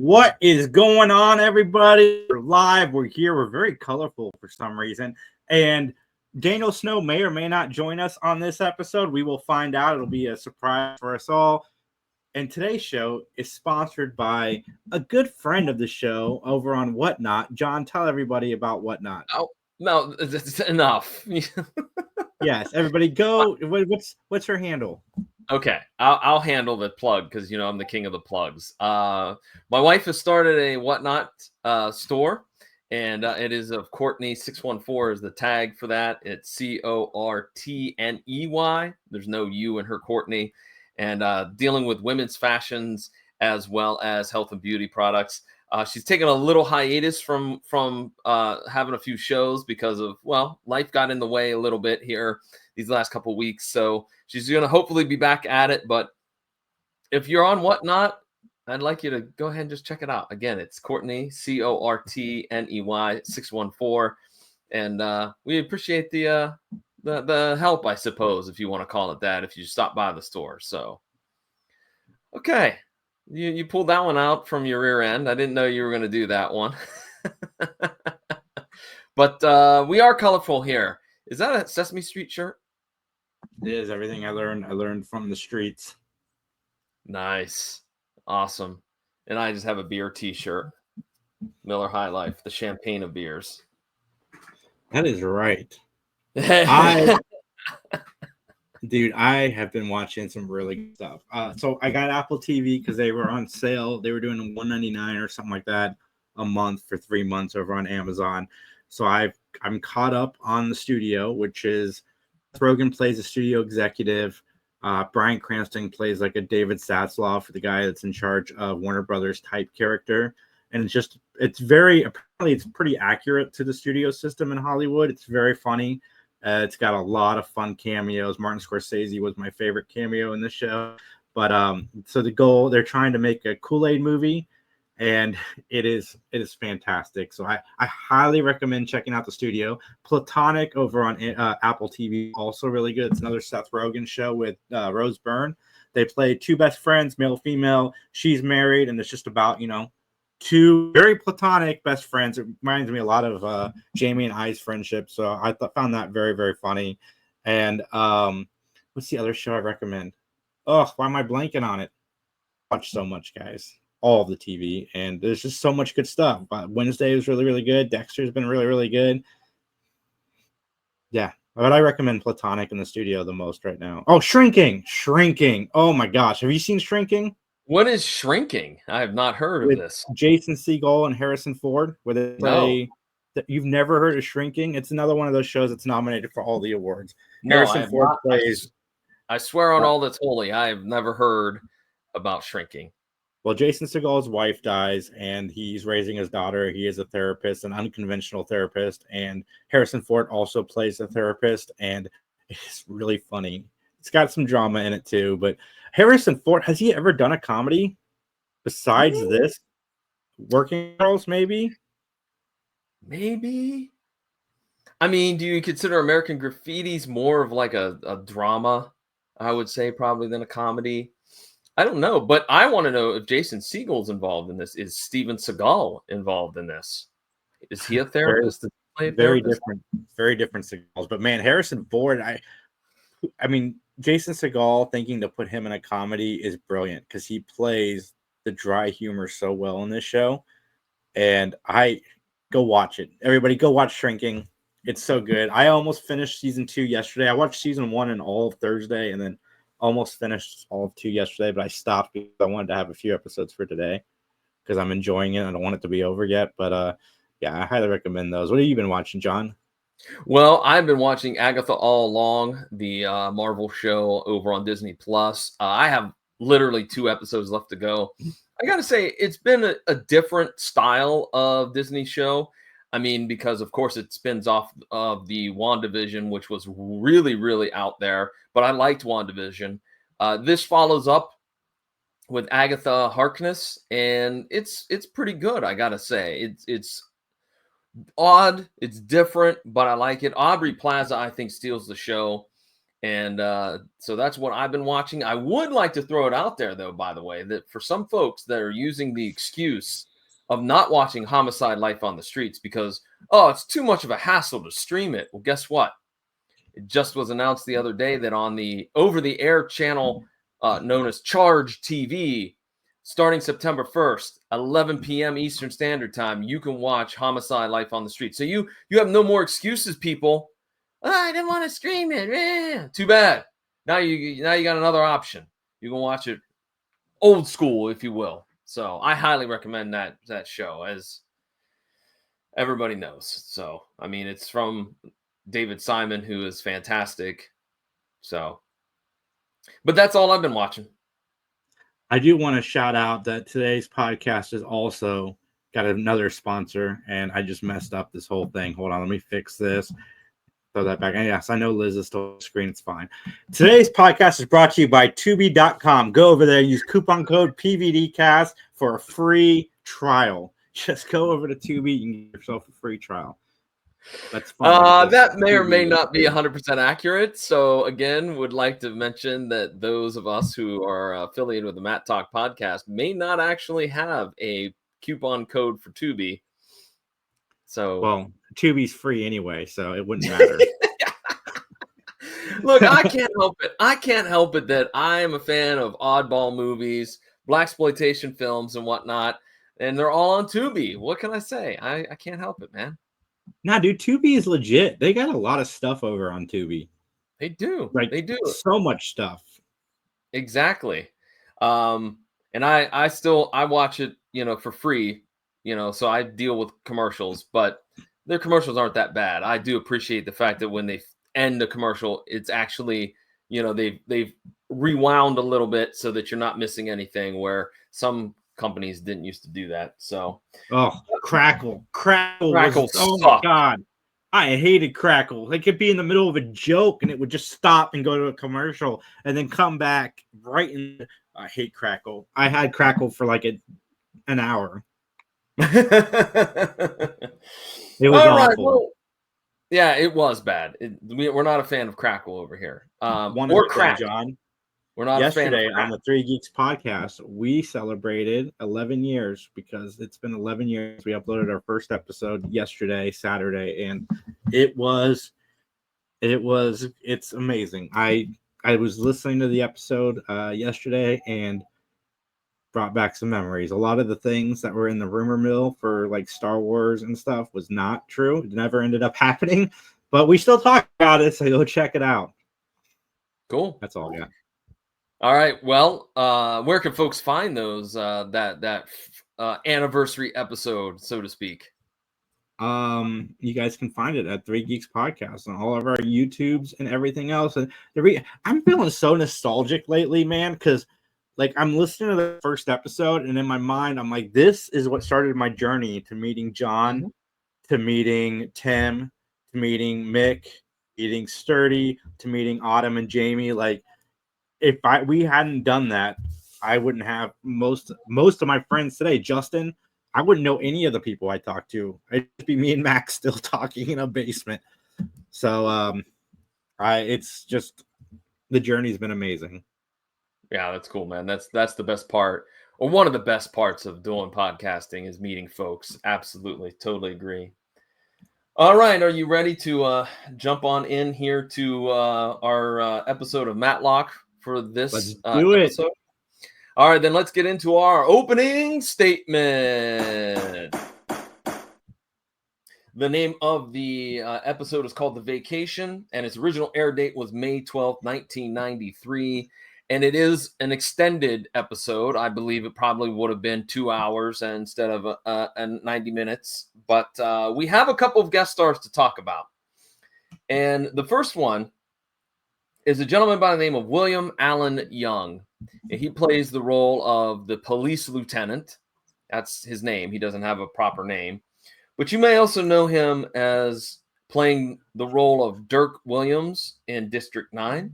What is going on, everybody? We're live. We're here. We're very colorful for some reason. And Daniel Snow may or may not join us on this episode. We will find out. It'll be a surprise for us all. And today's show is sponsored by a good friend of the show over on Whatnot. John, tell everybody about Whatnot. Oh, no, it's enough. Yes, everybody go. What's her handle? Okay, I'll handle the plug because I'm the king of the plugs. My wife has started a Whatnot store, and it is of Courtney 614 is the tag for that. It's CORTNEY. There's no U in her Courtney, and dealing with women's fashions as well as health and beauty products. She's taken a little hiatus from having a few shows because of, life got in the way a little bit here these last couple of weeks. So she's going to hopefully be back at it. But if you're on Whatnot, I'd like you to go ahead and just check it out. Again, it's Courtney, CORTNEY 614. And we appreciate the help, I suppose, if you want to call it that, if you stop by the store. So, okay. You pulled that one out from your rear end. I didn't know you were going to do that one. But we are colorful here. Is that a Sesame Street shirt? It is. Everything I learned from the streets. Nice. Awesome. And I just have a beer t-shirt. Miller High Life, the champagne of beers. That is right. Dude, I have been watching some really good stuff. So I got Apple TV because they were on sale. They were doing $199 or something like that a month for 3 months over on Amazon. So I'm caught up on The Studio, which is Seth Rogen plays a studio executive. Bryan Cranston plays like a David Zaslav, for the guy that's in charge of Warner Brothers type character. And it's pretty accurate to the studio system in Hollywood. It's very funny. It's got a lot of fun cameos. Martin Scorsese was my favorite cameo in the show. But so they're trying to make a Kool-Aid movie, and it is fantastic. So I highly recommend checking out The Studio. Platonic over on Apple TV, also really good. It's another Seth Rogen show with Rose Byrne. They play two best friends, male, female. She's married, and it's just about, two very platonic best friends. It reminds me a lot of Jamie and I's friendship. So I found that very, very funny. And what's the other show I recommend? Oh, why am I blanking on it? Watch so much, guys. All of the TV. And there's just so much good stuff. Wednesday was really, really good. Dexter's been really, really good. Yeah. But I recommend Platonic in The Studio the most right now. Oh, Shrinking. Oh, my gosh. Have you seen Shrinking? What is Shrinking? I have not heard of this. Jason Segel and Harrison Ford, where they play. No. You've never heard of Shrinking? It's another one of those shows that's nominated for all the awards. No, Harrison Ford plays. I swear on all that's holy, I have never heard about Shrinking. Well, Jason Segel's wife dies, and he's raising his daughter. He is a therapist, an unconventional therapist, and Harrison Ford also plays a therapist, and it's really funny. It's got some drama in it too, but Harrison Ford, has he ever done a comedy besides this? Working Girls, maybe? Maybe. I mean, do you consider American Graffiti's more of like a drama, I would say, probably, than a comedy? I don't know, but I want to know if Jason Segel's involved in this. Is Steven Seagal involved in this? Is he a therapist? Very different Segals. But man, Harrison Ford, I mean, Jason Segel thinking to put him in a comedy is brilliant because he plays the dry humor so well in this show. And go watch it. Everybody go watch Shrinking. It's so good. I almost finished season 2 yesterday. I watched season 1 and all of Thursday, and then almost finished all of 2 yesterday, but I stopped because I wanted to have a few episodes for today because I'm enjoying it. I don't want it to be over yet, but yeah, I highly recommend those. What have you been watching, John? Well, I've been watching Agatha All Along, the Marvel show over on Disney Plus. I have literally 2 episodes left to go. I got to say, it's been a different style of Disney show. I mean, because, of course, it spins off of the WandaVision, which was really, really out there. But I liked WandaVision. This follows up with Agatha Harkness, and it's pretty good, I got to say. It's odd, it's different, but I like it. Aubrey Plaza, I think, steals the show. And so that's what I've been watching. I would like to throw it out there, though, by the way, that for some folks that are using the excuse of not watching Homicide: Life on the Streets because, oh, it's too much of a hassle to stream it. Well, guess what? It just was announced the other day that on the over-the-air channel known as Charge TV, starting September 1st, 11 p.m. Eastern Standard Time, you can watch Homicide: Life on the Street. So you have no more excuses, people. Oh, I didn't want to stream it. Too bad. Now you got another option. You can watch it old school, if you will. So I highly recommend that show, as everybody knows. So I mean, it's from David Simon, who is fantastic. So, but that's all I've been watching. I do want to shout out that today's podcast is also got another sponsor, and I just messed up this whole thing. Hold on, let me fix this. Throw that back. And yes, I know Liz is still on the screen. It's fine. Today's podcast is brought to you by Tubi.com. Go over there, use coupon code PVDcast for a free trial. Just go over to Tubi and get yourself a free trial. That's fun. That may or may not be 100% accurate. So again, would like to mention that those of us who are affiliated with the Mattalk podcast may not actually have a coupon code for Tubi. So, well, Tubi's free anyway, so it wouldn't matter. Look, I can't help it. I can't help it that I am a fan of oddball movies, blaxploitation films, and whatnot, and they're all on Tubi. What can I say? I can't help it, man. Nah, dude, Tubi is legit. They got a lot of stuff over on Tubi. They do. Like, they do so much stuff. Exactly. And I watch it, for free, so I deal with commercials, but their commercials aren't that bad. I do appreciate the fact that when they end the commercial, it's actually, they've rewound a little bit so that you're not missing anything, where some companies didn't used to do that. So, Crackle. Crackle Oh my God. I hated Crackle. They could be in the middle of a joke and it would just stop and go to a commercial and then come back right in. I hate Crackle. I had Crackle for like an hour. It was awful. Well, yeah, it was bad. We're not a fan of Crackle over here. Or Crack, John. We're not Yesterday a fan of on the Three Geeks podcast, we celebrated 11 years because it's been 11 years. We uploaded our first episode yesterday, Saturday, and it's amazing. I was listening to the episode yesterday and brought back some memories. A lot of the things that were in the rumor mill for like Star Wars and stuff was not true. It never ended up happening, but we still talk about it, so go check it out. Cool. That's all I got. All right. Well, where can folks find those that anniversary episode, so to speak? You guys can find it at Three Geeks Podcast on all of our YouTubes and everything else. And I'm feeling so nostalgic lately, man, because like I'm listening to the first episode, and in my mind, I'm like, this is what started my journey to meeting John, to meeting Tim, to meeting Mick, meeting Sturdy, to meeting Autumn and Jamie. Like, if we hadn't done that, I wouldn't have most of my friends today. Justin, I wouldn't know any of the people I talked to. It'd be me and Max still talking in a basement. So it's just, the journey's been amazing. Yeah, that's cool, man. That's the best part, or one of the best parts of doing podcasting, is meeting folks. Absolutely, totally agree. All right, are you ready to jump on in here to our episode of Matlock for this episode? All right, then let's get into our opening statement. The name of the episode is called The Vacation, and its original air date was May 12th, 1993. And it is an extended episode. I believe it probably would have been 2 hours instead of 90 minutes. But we have a couple of guest stars to talk about. And the first one is a gentleman by the name of William Allen Young. And he plays the role of the police lieutenant. That's his name. He doesn't have a proper name. But you may also know him as playing the role of Dirk Williams in District 9.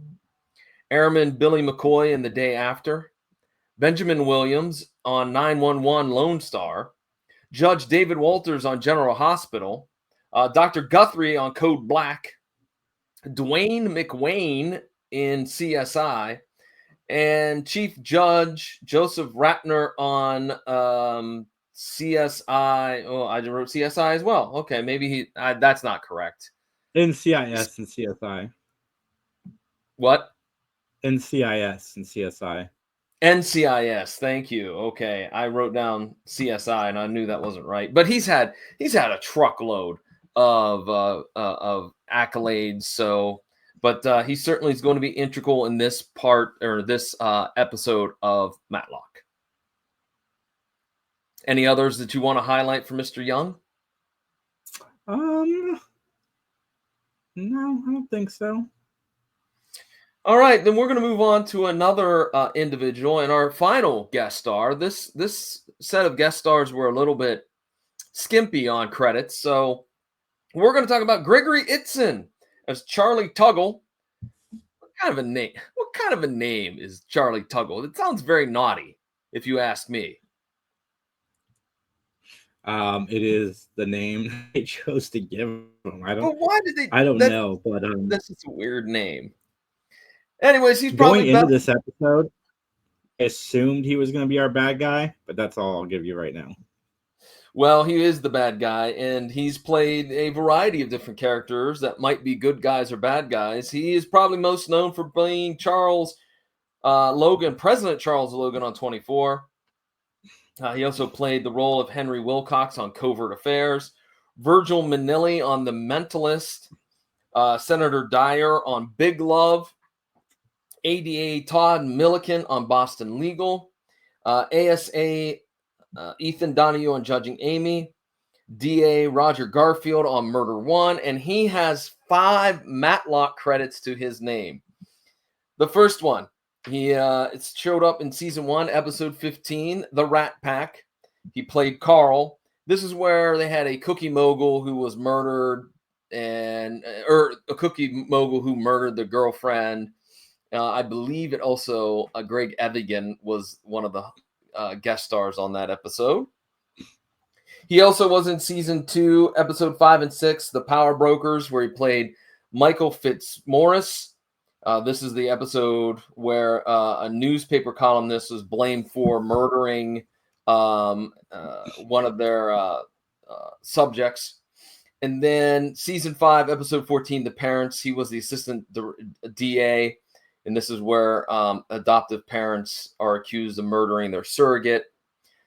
Airman Billy McCoy in The Day After, Benjamin Williams on 911 Lone Star, Judge David Walters on General Hospital, Dr. Guthrie on Code Black, Dwayne McWayne in CSI, and Chief Judge Joseph Ratner on CSI. Oh, I wrote CSI as well. Okay, maybe that's not correct. NCIS and CSI. What? NCIS and CSI. NCIS. Thank you. Okay, I wrote down CSI, and I knew that wasn't right. But he's had a truckload of accolades. So, but he certainly is going to be integral in this part or this episode of Matlock. Any others that you want to highlight for Mr. Young? No, I don't think so. All right, then we're going to move on to another individual and our final guest star. This set of guest stars were a little bit skimpy on credits, so we're going to talk about Gregory Itzin as Charlie Tuggle. What kind of a name? What kind of a name is Charlie Tuggle? It sounds very naughty, if you ask me. It is the name they chose to give him. But why did they? I don't know, but this is a weird name. Anyways, he's going probably into this episode. I assumed he was going to be our bad guy, but that's all I'll give you right now. Well, he is the bad guy, and he's played a variety of different characters that might be good guys or bad guys. He is probably most known for being Charles Logan, President Charles Logan on 24. He also played the role of Henry Wilcox on Covert Affairs, Virgil Manilli on The Mentalist, Senator Dyer on Big Love, ADA Todd Milliken on Boston Legal, ASA Ethan Donahue on Judging Amy, DA Roger Garfield on Murder One, and he has 5 Matlock credits to his name. The first one, it showed up in season 1, episode 15, The Rat Pack. He played Carl. This is where they had a cookie mogul who was murdered, or a cookie mogul who murdered the girlfriend. I believe it also Greg Evigan was one of the guest stars on that episode. He also was in season 2, episode 5 and 6, The Power Brokers, where he played Michael Fitzmaurice. This is the episode where a newspaper columnist was blamed for murdering one of their subjects. And then season 5, episode 14, The Parents, he was the assistant DA. And this is where adoptive parents are accused of murdering their surrogate.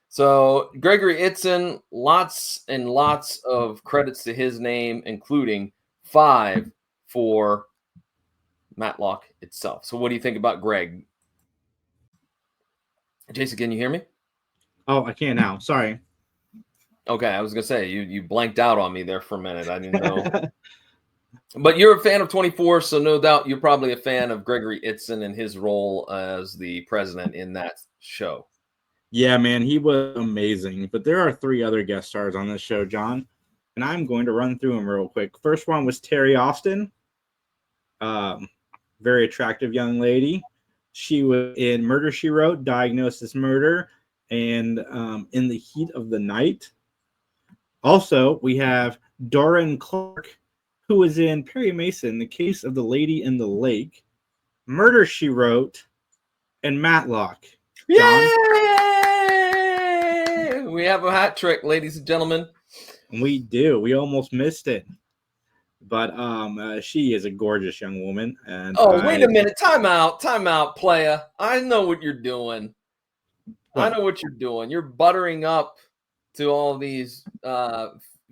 So Gregory Itzin, lots and lots of credits to his name, including 5 for Matlock itself. So what do you think about Greg? Jason, can you hear me? Oh, I can now. Sorry. Okay, I was going to say, you blanked out on me there for a minute. I didn't know. But you're a fan of 24, so no doubt you're probably a fan of Gregory Itzin and his role as the president in that show. Yeah, man, he was amazing. But there are 3 other guest stars on this show, John, and I'm going to run through them real quick. First one was Terry Austin, very attractive young lady. She was in Murder, She Wrote, Diagnosis Murder, and In the Heat of the Night. Also, we have Doran Clark, who was in Perry Mason, The Case of the Lady in the Lake, Murder, She Wrote, and Matlock. John? Yay! We have a hat trick, ladies and gentlemen. We do. We almost missed it. But she is a gorgeous young woman. And wait a minute. Time out, playa. I know what you're doing. What? I know what you're doing. You're buttering up to all these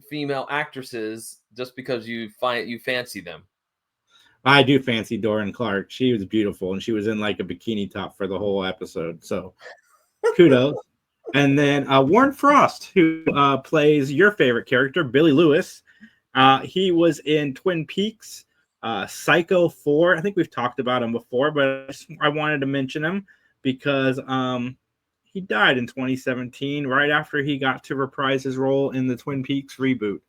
female actresses just because you fancy them. I do fancy Doran Clark. She was beautiful, and she was in like a bikini top for the whole episode. So kudos. And then Warren Frost, who plays your favorite character, Billy Lewis. He was in Twin Peaks, Psycho 4. I think we've talked about him before, but I wanted to mention him because he died in 2017, right after he got to reprise his role in the Twin Peaks reboot.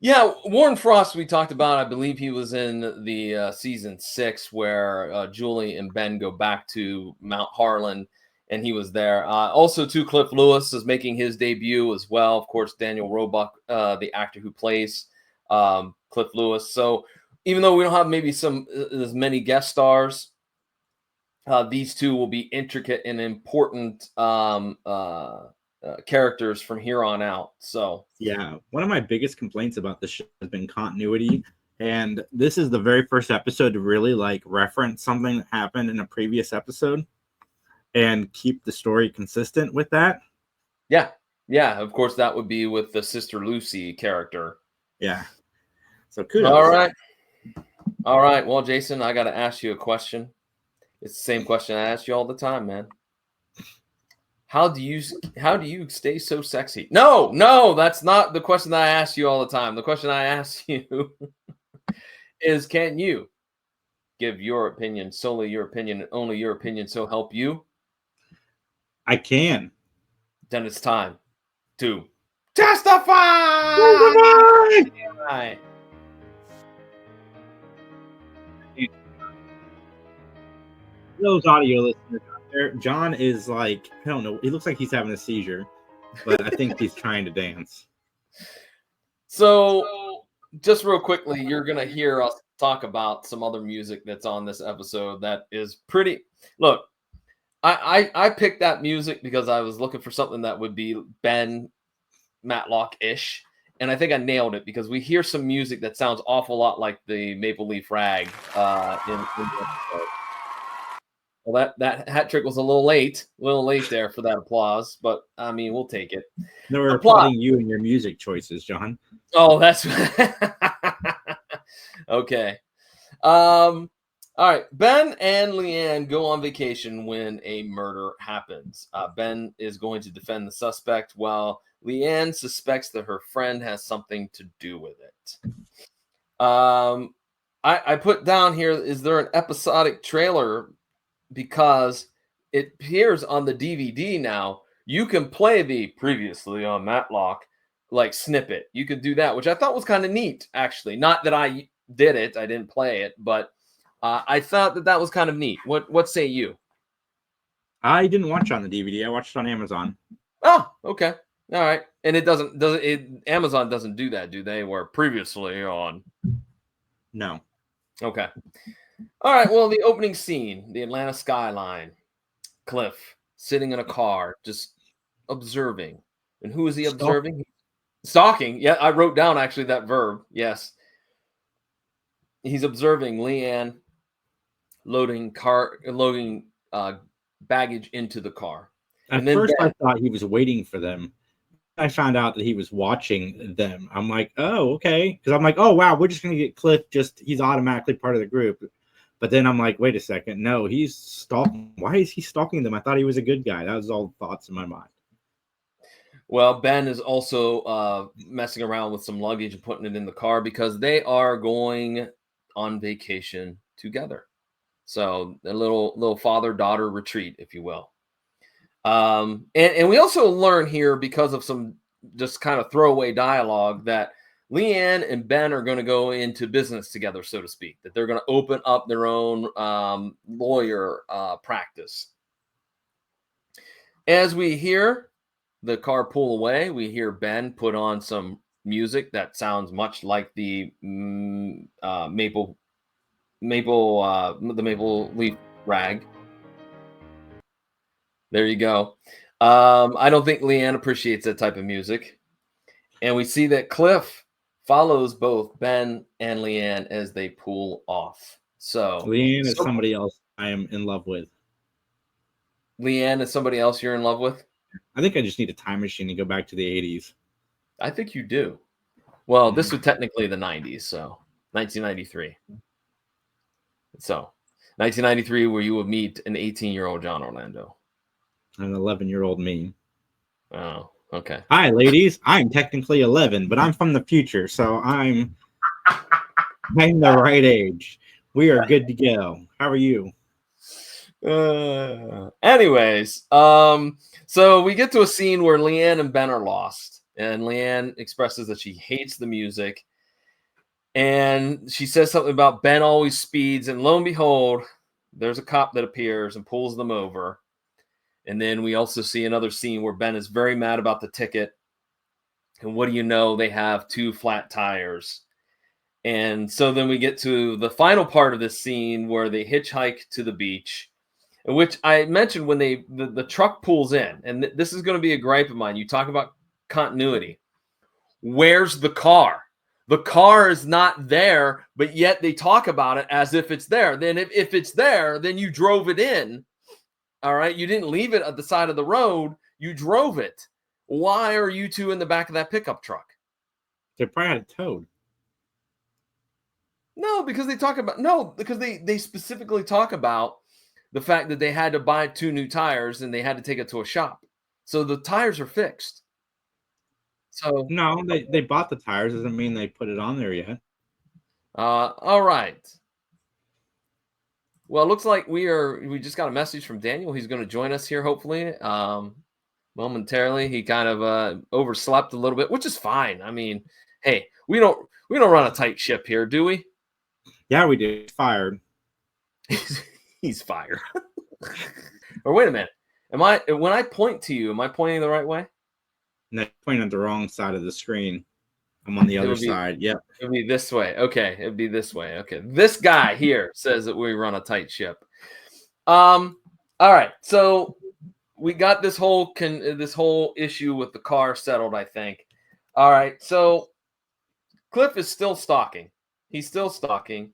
Yeah, Warren Frost, we talked about. I believe he was in the season 6 where Julie and Ben go back to Mount Harlan, and he was there. Also, too, Cliff Lewis is making his debut as well. Of course, Daniel Roebuck, the actor who plays Cliff Lewis. So even though we don't have maybe some as many guest stars, these two will be intricate and important characters from here on out. So yeah, one of my biggest complaints about this show has been continuity. And this is the very first episode to really like reference something that happened in a previous episode and keep the story consistent with that. yeah, of course that would be with the Sister Lucy character. Yeah. So kudos. All right. Well, Jason, I got to ask you a question. It's the same question I ask you all the time, man. How do you stay so sexy? No, that's not the question that I ask you all the time. The question I ask you is, can you give your opinion, solely your opinion, and only your opinion, so help you? I can. Then it's time to testify. Those audio listeners out there, John is like, I don't know, he looks like he's having a seizure, but I think he's trying to dance. So, just real quickly, you're going to hear us talk about some other music that's on this episode that is pretty. Look, I picked that music because I was looking for something that would be Ben Matlock-ish. And I think I nailed it because we hear some music that sounds awful lot like the Maple Leaf Rag in the episode. Well, that hat trick was a little late there for that applause, but I mean, we'll take it. No, we're applauding you and your music choices, John. Oh, that's okay. All right. Ben and Leanne go on vacation when a murder happens. Ben is going to defend the suspect while Leanne suspects that her friend has something to do with it. I put down here, is there an episodic trailer? Because it appears on the DVD now. You can play the previously on Matlock like snippet. You could do that, which I thought was kind of neat, actually. Not that I did it, I didn't play it, but I thought that was kind of neat. What say you? I didn't watch it on the DVD. I watched it on Amazon. Oh, okay. All right. And it doesn't Amazon doesn't do that, do they? Where previously on. No. Okay. All right. Well, the opening scene, the Atlanta skyline, Cliff sitting in a car, just observing. And who is he observing? Stalking. Yeah, I wrote down actually that verb. Yes. He's observing Leanne loading baggage into the car. At first, I thought he was waiting for them. I found out that he was watching them. I'm like, oh, okay. Because I'm like, oh, wow, we're just going to get Cliff. He's automatically part of the group. But then I'm like, wait a second. No, he's stalking. Why is he stalking them? I thought he was a good guy. That was all the thoughts in my mind. Well, Ben is also messing around with some luggage and putting it in the car because they are going on vacation together. So a little father-daughter retreat, if you will. And we also learn here, because of some just kind of throwaway dialogue, that Leanne and Ben are going to go into business together, so to speak, that they're going to open up their own lawyer practice. As we hear the car pull away, we hear Ben put on some music that sounds much like the Maple Leaf Rag. There you go. I don't think Leanne appreciates that type of music. And we see that Cliff follows both Ben and Leanne as they pull off. So Leanne is somebody else I am in love with. Leanne is somebody else you're in love with? I think I just need a time machine to go back to the 80s. I think you do. Well, this was technically the 90s, so 1993. So 1993, where you would meet an 18-year-old John Orlando. An 11-year-old me. Oh, okay. Hi, ladies. I'm technically 11, but I'm from the future, so I'm the right age. We are good to go. How are you? Anyways, so we get to a scene where Leanne and Ben are lost, and Leanne expresses that she hates the music, and she says something about Ben always speeds, and lo and behold, there's a cop that appears and pulls them over. And then we also see another scene where Ben is very mad about the ticket. And what do you know? They have 2 flat tires. And so then we get to the final part of this scene where they hitchhike to the beach, which I mentioned when the truck pulls in. And this is going to be a gripe of mine. You talk about continuity. Where's the car? The car is not there, but yet they talk about it as if it's there. Then if it's there, then you drove it in. All right. You didn't leave it at the side of the road. You drove it. Why are you two in the back of that pickup truck? They probably had it towed. No, because they specifically talk about the fact that they had to buy 2 new tires and they had to take it to a shop. So the tires are fixed. So No, they bought the tires. Doesn't mean they put it on there yet. all right. Well, it looks like we just got a message from Daniel. He's going to join us here hopefully momentarily. He kind of overslept a little bit, which is fine. I mean, hey, we don't run a tight ship here, do we? Yeah, we did. Fired. He's fired. Or wait a minute. When I point to you, am I pointing the right way? No, pointing at the wrong side of the screen. I'm on the other side. Yep. It would be this way. Okay. It'd be this way. Okay. This guy here says that we run a tight ship. All right. So we got this whole issue with the car settled, I think. All right. So Cliff is still stalking. He's still stalking.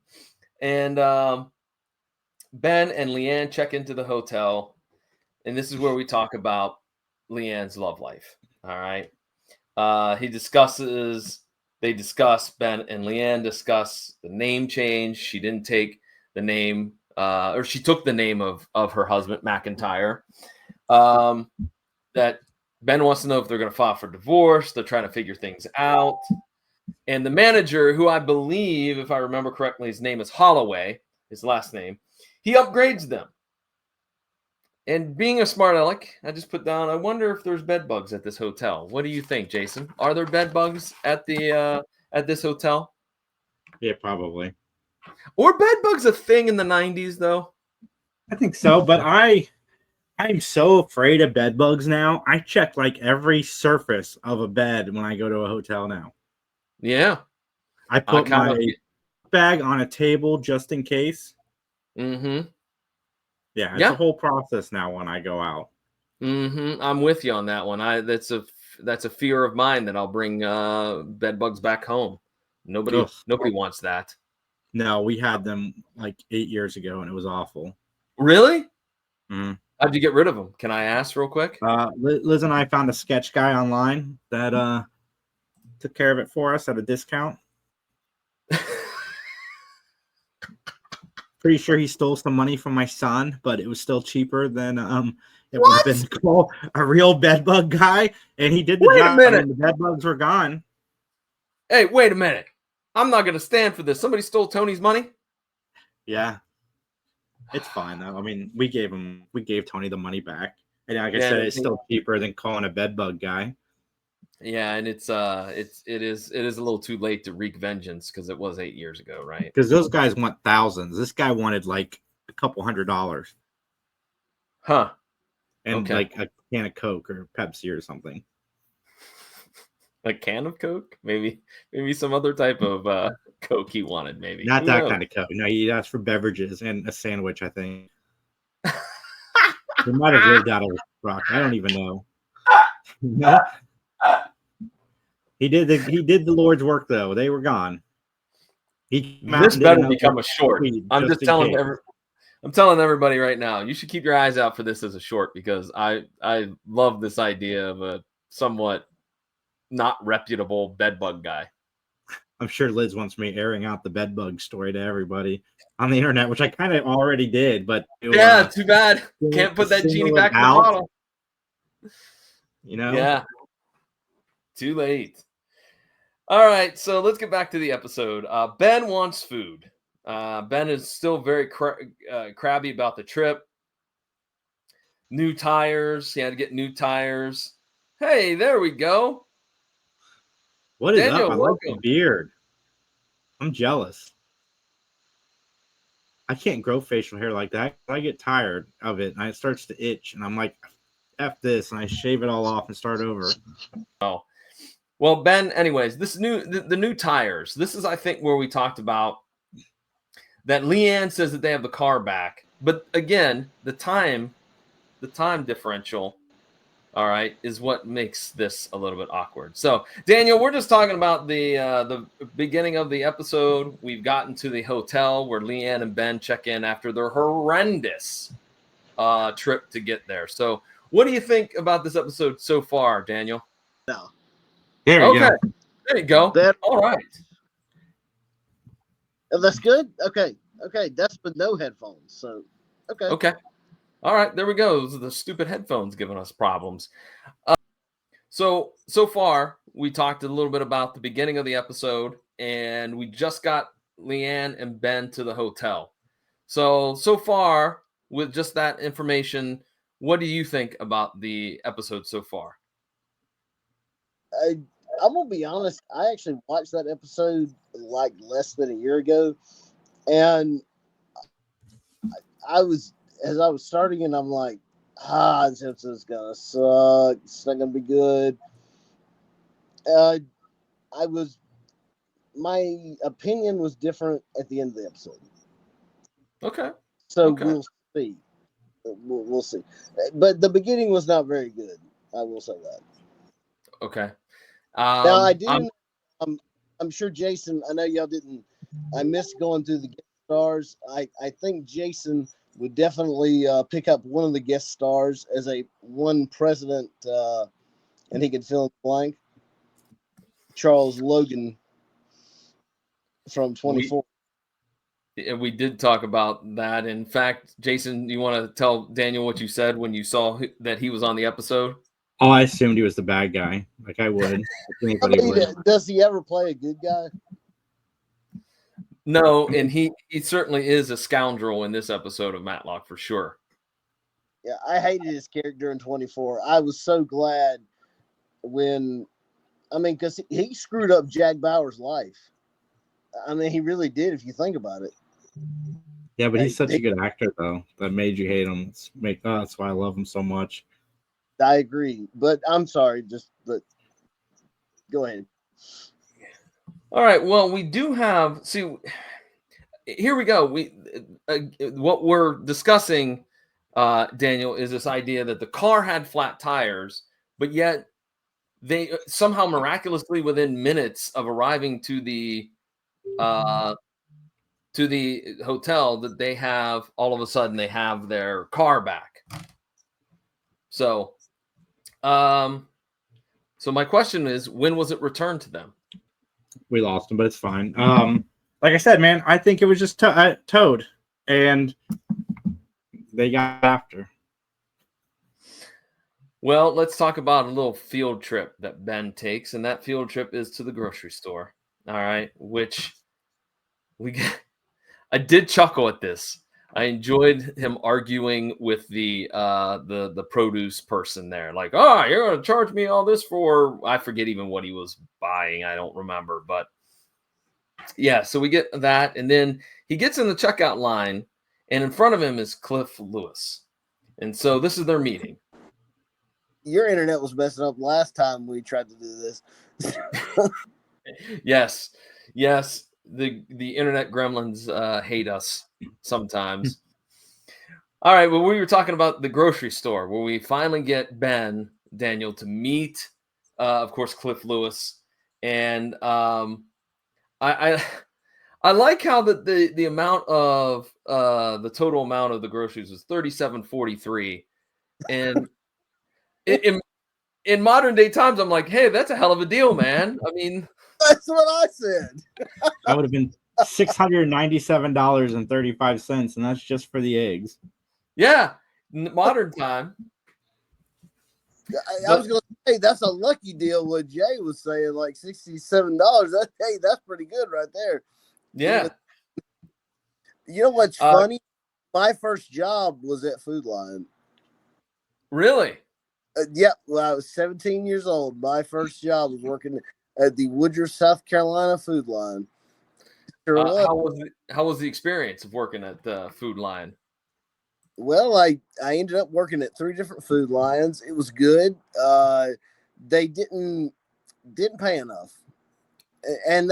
And Ben and Leanne check into the hotel. And this is where we talk about Leanne's love life. All right. Ben and Leanne discuss the name change. She didn't take the name, or she took the name of her husband, McIntyre. That Ben wants to know if they're going to file for divorce. They're trying to figure things out. And the manager, who I believe, if I remember correctly, his name is Holloway, his last name, he upgrades them. And being a smart aleck, I just put down, I wonder if there's bed bugs at this hotel. What do you think, Jason? Are there bed bugs at this hotel? Yeah, probably. Were bed bugs a thing in the 90s, though? I think so, but I'm so afraid of bed bugs now. I check like every surface of a bed when I go to a hotel now. Yeah. I put my bag on a table just in case. Mm-hmm. Yeah, it's a whole process now when I go out. Mm-hmm. I'm with you on that one. That's a fear of mine that I'll bring bed bugs back home. Nobody wants that. No, we had them like 8 years ago, and it was awful. Really? Mm-hmm. How'd you get rid of them? Can I ask real quick? Liz and I found a sketch guy online that took care of it for us at a discount. Pretty sure he stole some money from my son, but it was still cheaper than it would have been to call a real bedbug guy, and he did the job. Wait a minute. The bedbugs were gone. Hey, wait a minute. I'm not going to stand for this. Somebody stole Tony's money? Yeah. It's fine though. I mean, we gave Tony the money back. And like I said, it's still cheaper than calling a bedbug guy. Yeah, and it is a little too late to wreak vengeance because it was 8 years ago, right? Because those guys want thousands. This guy wanted like a couple $100. Huh. And like a can of Coke or Pepsi or something. A can of Coke? Maybe some other type of Coke he wanted, maybe. Not that kind of Coke. No, he asked for beverages and a sandwich, I think. He might have lived out of a rock. I don't even know. No. He did the Lord's work though. They were gone. This better become a short. I'm telling everybody right now, you should keep your eyes out for this as a short because I love this idea of a somewhat not reputable bedbug guy. I'm sure Liz wants me airing out the bedbug story to everybody on the internet, which I kind of already did, but too bad. Can't put that genie back in the bottle. You know? Yeah. Too late. All right, so let's get back to the episode. Ben wants food. Ben is still very crabby about the trip. New tires. He had to get new tires. Hey, there we go. What is Daniel, up? I like the beard. I'm jealous. I can't grow facial hair like that. I get tired of it, and it starts to itch, and I'm like, F this, and I shave it all off and start over. Oh. Well, Ben, anyways, the new tires. This is, I think, where we talked about that Leanne says that they have the car back. But again, the time differential, all right, is what makes this a little bit awkward. So, Daniel, we're just talking about the beginning of the episode. We've gotten to the hotel where Leanne and Ben check in after their horrendous trip to get there. So, what do you think about this episode so far, Daniel? No. There you Okay, go. there you go. Better. All right. That's good. Okay. That's with no headphones. So, okay. Okay. All right, there we go. Those are the stupid headphones giving us problems. So far, we talked a little bit about the beginning of the episode, and we just got Leanne and Ben to the hotel. So far, with just that information, what do you think about the episode so far? I'm gonna be honest. I actually watched that episode like less than a year ago, and I was starting, and I'm like, this episode's gonna suck. It's not gonna be good. My opinion was different at the end of the episode. Okay. So Okay. we'll see. We'll see. But the beginning was not very good. I will say that. Okay. Now I do. I'm sure Jason. I know y'all didn't. I missed going through the guest stars. I think Jason would definitely pick up one of the guest stars as one president, and he could fill in the blank. Charles Logan from 24. We did talk about that. In fact, Jason, you want to tell Daniel what you said when you saw that he was on the episode? Oh, I assumed he was the bad guy. Like I would. Does he ever play a good guy? No, and he certainly is a scoundrel in this episode of Matlock for sure. Yeah, I hated his character in 24. I was so glad because he screwed up Jack Bauer's life. I mean, he really did if you think about it. Yeah, but he's such a good actor, though. That made you hate him. That's why I love him so much. I agree, but I'm sorry. But go ahead. All right. Well, we do have. See, here we go. What we're discussing, Daniel, is this idea that the car had flat tires, but yet they somehow miraculously, within minutes of arriving to the hotel, that they have all of a sudden they have their car back. So my question is, when was it returned to them? We lost him, but it's fine. Like I said, man, I think it was just towed, and they got after. Well, let's talk about a little field trip that Ben takes, and that field trip is to the grocery store. All right, which I did chuckle at this. I enjoyed him arguing with the produce person there, like, "Oh, you're going to charge me all this for," I forget even what he was buying. I don't remember, but yeah. So we get that, and then he gets in the checkout line, and in front of him is Cliff Lewis, and so this is their meeting. Your internet was messing up last time we tried to do this. Yes. The internet gremlins hate us sometimes. All right. Well, we were talking about the grocery store where we finally get Ben, Daniel, to meet, of course, Cliff Lewis. And I like how the amount of the total amount of the groceries was $37.43. And in modern day times, I'm like, hey, that's a hell of a deal, man. I mean, that's what I said. That would have been $697.35, and that's just for the eggs. Yeah, modern time. I was going to say that's a lucky deal. What Jay was saying, like $67. That's pretty good right there. Yeah. You know what's funny? My first job was at Food Lion. Really? Yeah. When I was 17 years old, my first job was working at the Woodruff, South Carolina Food Lion. Sure how was the experience of working at the Food Lion? Well, I ended up working at 3 different Food Lions. It was good. They didn't didn't pay enough, and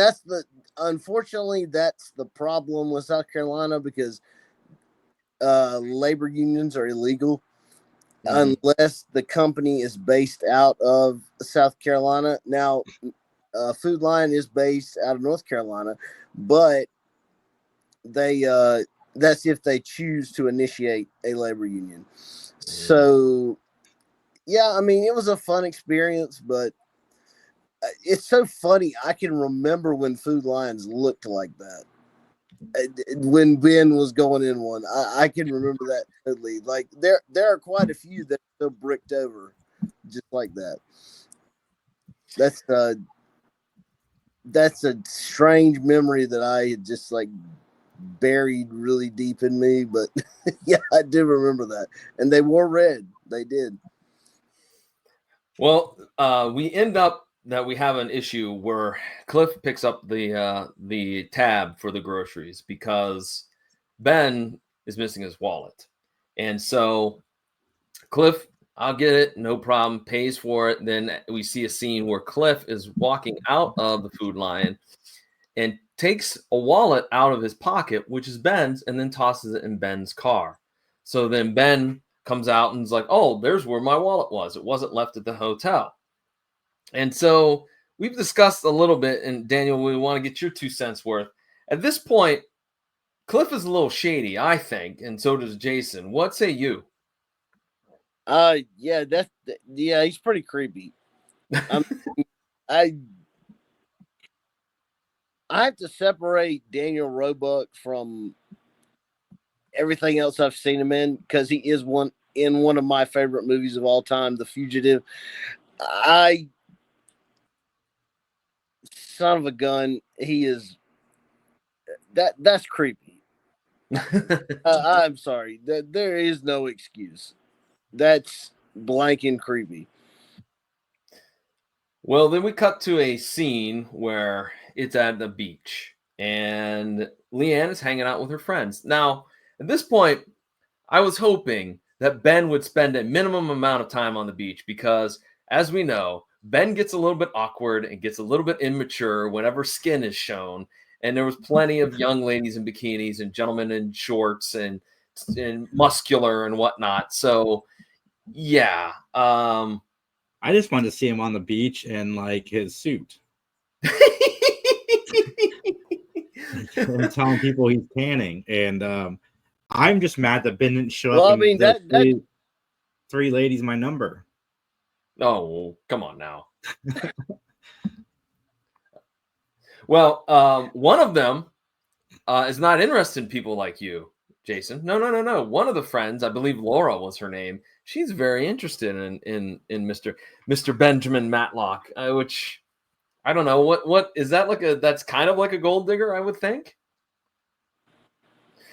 unfortunately that's the problem with South Carolina, because labor unions are illegal unless the company is based out of South Carolina. Now, Food Lion is based out of North Carolina, but they that's if they choose to initiate a labor union. So, yeah, I mean, it was a fun experience, but it's so funny. I can remember when Food Lions looked like that. When Ben was going in one, I can remember that totally. Like there are quite a few that are still bricked over, just like that. That's a strange memory that I had just like buried really deep in me. But yeah, I do remember that, and they wore red. They did. Well, we end up that we have an issue where Cliff picks up the tab for the groceries because Ben is missing his wallet. And so Cliff, I'll get it, no problem, pays for it. Then we see a scene where Cliff is walking out of the Food Lion and takes a wallet out of his pocket, which is Ben's, and then tosses it in Ben's car. So then Ben comes out and is like, oh, there's where my wallet was. It wasn't left at the hotel. And so we've discussed a little bit, and Daniel, we want to get your 2 cents worth. At this point, Cliff is a little shady, I think, and so does Jason. What say you? Yeah, he's pretty creepy. I have to separate Daniel Roebuck from everything else I've seen him in, because he is one of my favorite movies of all time, The Fugitive. Son of a gun, he is that's creepy. I'm sorry, there is no excuse. That's blanking creepy. Well, then we cut to a scene where it's at the beach and Leanne is hanging out with her friends. Now, at this point, I was hoping that Ben would spend a minimum amount of time on the beach because, as we know, Ben gets a little bit awkward and gets a little bit immature whenever skin is shown. And there was plenty of young ladies in bikinis and gentlemen in shorts and muscular and whatnot. So, yeah. I just wanted to see him on the beach in like his suit. And telling people he's tanning. And I'm just mad that Ben didn't show up. I mean, three ladies my number. Oh, come on now. Well, one of them is not interested in people like you, Jason. No. One of the friends, I believe Laura was her name, she's very interested in Mr. Benjamin Matlock, which I don't know what is that like that's kind of like a gold digger, I would think.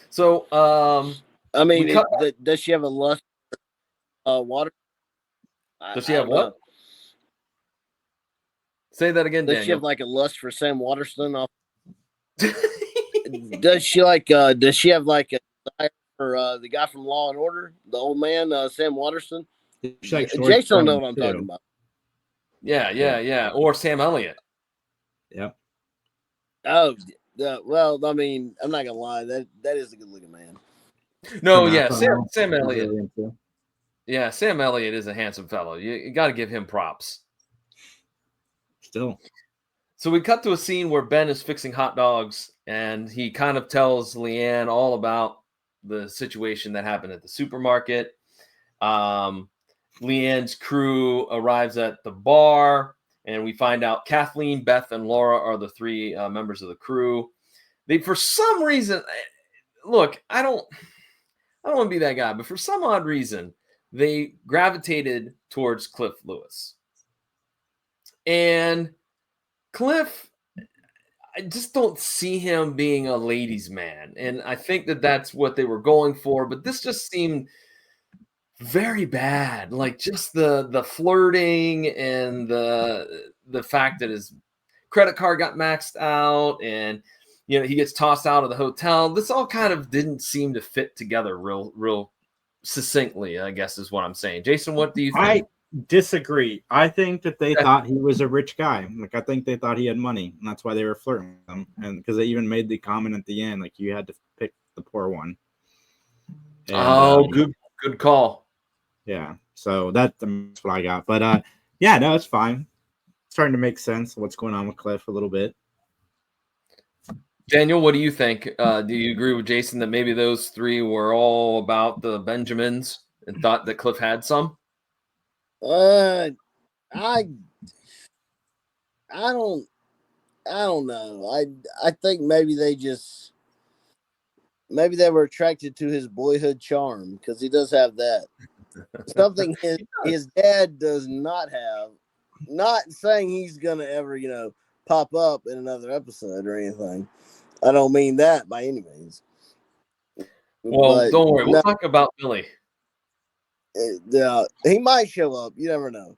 So, I mean, does she have a lust for water? Does she have what? Say that again, Does Daniel. she have like a lust for Sam Waterston? Does she have like a desire for the guy from Law and Order, the old man, Sam Waterston? Jason don't know what I'm talking about. Yeah. Or Sam Elliott. Yep. Oh, well, I mean, I'm not gonna lie, that is a good looking man. No, yeah, Sam Elliott. Yeah, Sam Elliott is a handsome fellow. You got to give him props. Still. So we cut to a scene where Ben is fixing hot dogs, and he kind of tells Leanne all about the situation that happened at the supermarket. Leanne's crew arrives at the bar, and we find out Kathleen, Beth, and Laura are the 3 members of the crew. They, for some reason, look, I don't want to be that guy, but for some odd reason, they gravitated towards Cliff Lewis. And Cliff, I just don't see him being a ladies' man. And I think that that's what they were going for. But this just seemed very bad. Like just the flirting and the fact that his credit card got maxed out and, you know, he gets tossed out of the hotel. This all kind of didn't seem to fit together real succinctly, I guess is what I'm saying. Jason, what do you think? Disagree. I think that they thought he was a rich guy. Like, I think they thought he had money, and that's why they were flirting with him. And because they even made the comment at the end, like, you had to pick the poor one. And, good call. Yeah. So that's what I got. But yeah, no, it's fine. It's starting to make sense what's going on with Cliff a little bit. Daniel, what do you think? Do you agree with Jason that maybe those three were all about the Benjamins and thought that Cliff had some? I don't know. I think maybe they were attracted to his boyhood charm, because he does have that. Something his dad does not have. Not saying he's gonna ever, pop up in another episode or anything. I don't mean that by any means. Well, don't worry. We'll talk about Billy. He might show up. You never know.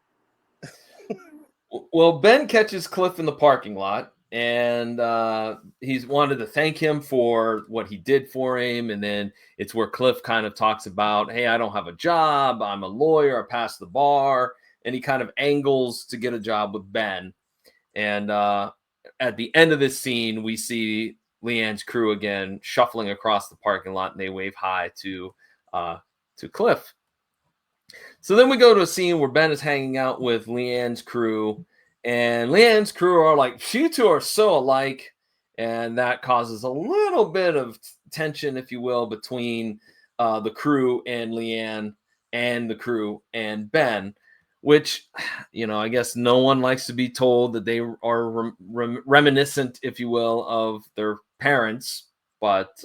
Well, Ben catches Cliff in the parking lot, and he's wanted to thank him for what he did for him. And then it's where Cliff kind of talks about, hey, I don't have a job. I'm a lawyer. I passed the bar. And he kind of angles to get a job with Ben. And at the end of this scene, we see Leanne's crew again shuffling across the parking lot, and they wave hi to Cliff. So then we go to a scene where Ben is hanging out with Leanne's crew, and Leanne's crew are like, you two are so alike, and that causes a little bit of tension, if you will, between the crew and Leanne and the crew and Ben, which, I guess no one likes to be told that they are reminiscent, if you will, of their parents. But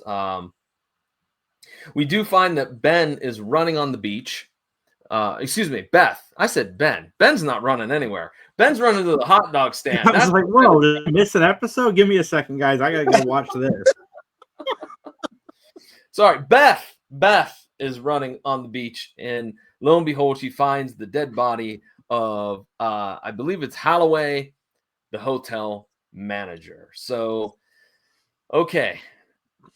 we do find that Ben is running on the beach. Excuse me, Beth. I said Ben. Ben's not running anywhere. Ben's running to the hot dog stand. I was like, whoa, did I miss an episode? Give me a second, guys. I got to go watch this. Sorry, Beth is running on the beach, and lo and behold, she finds the dead body of, I believe it's Holloway, the hotel manager. So, okay,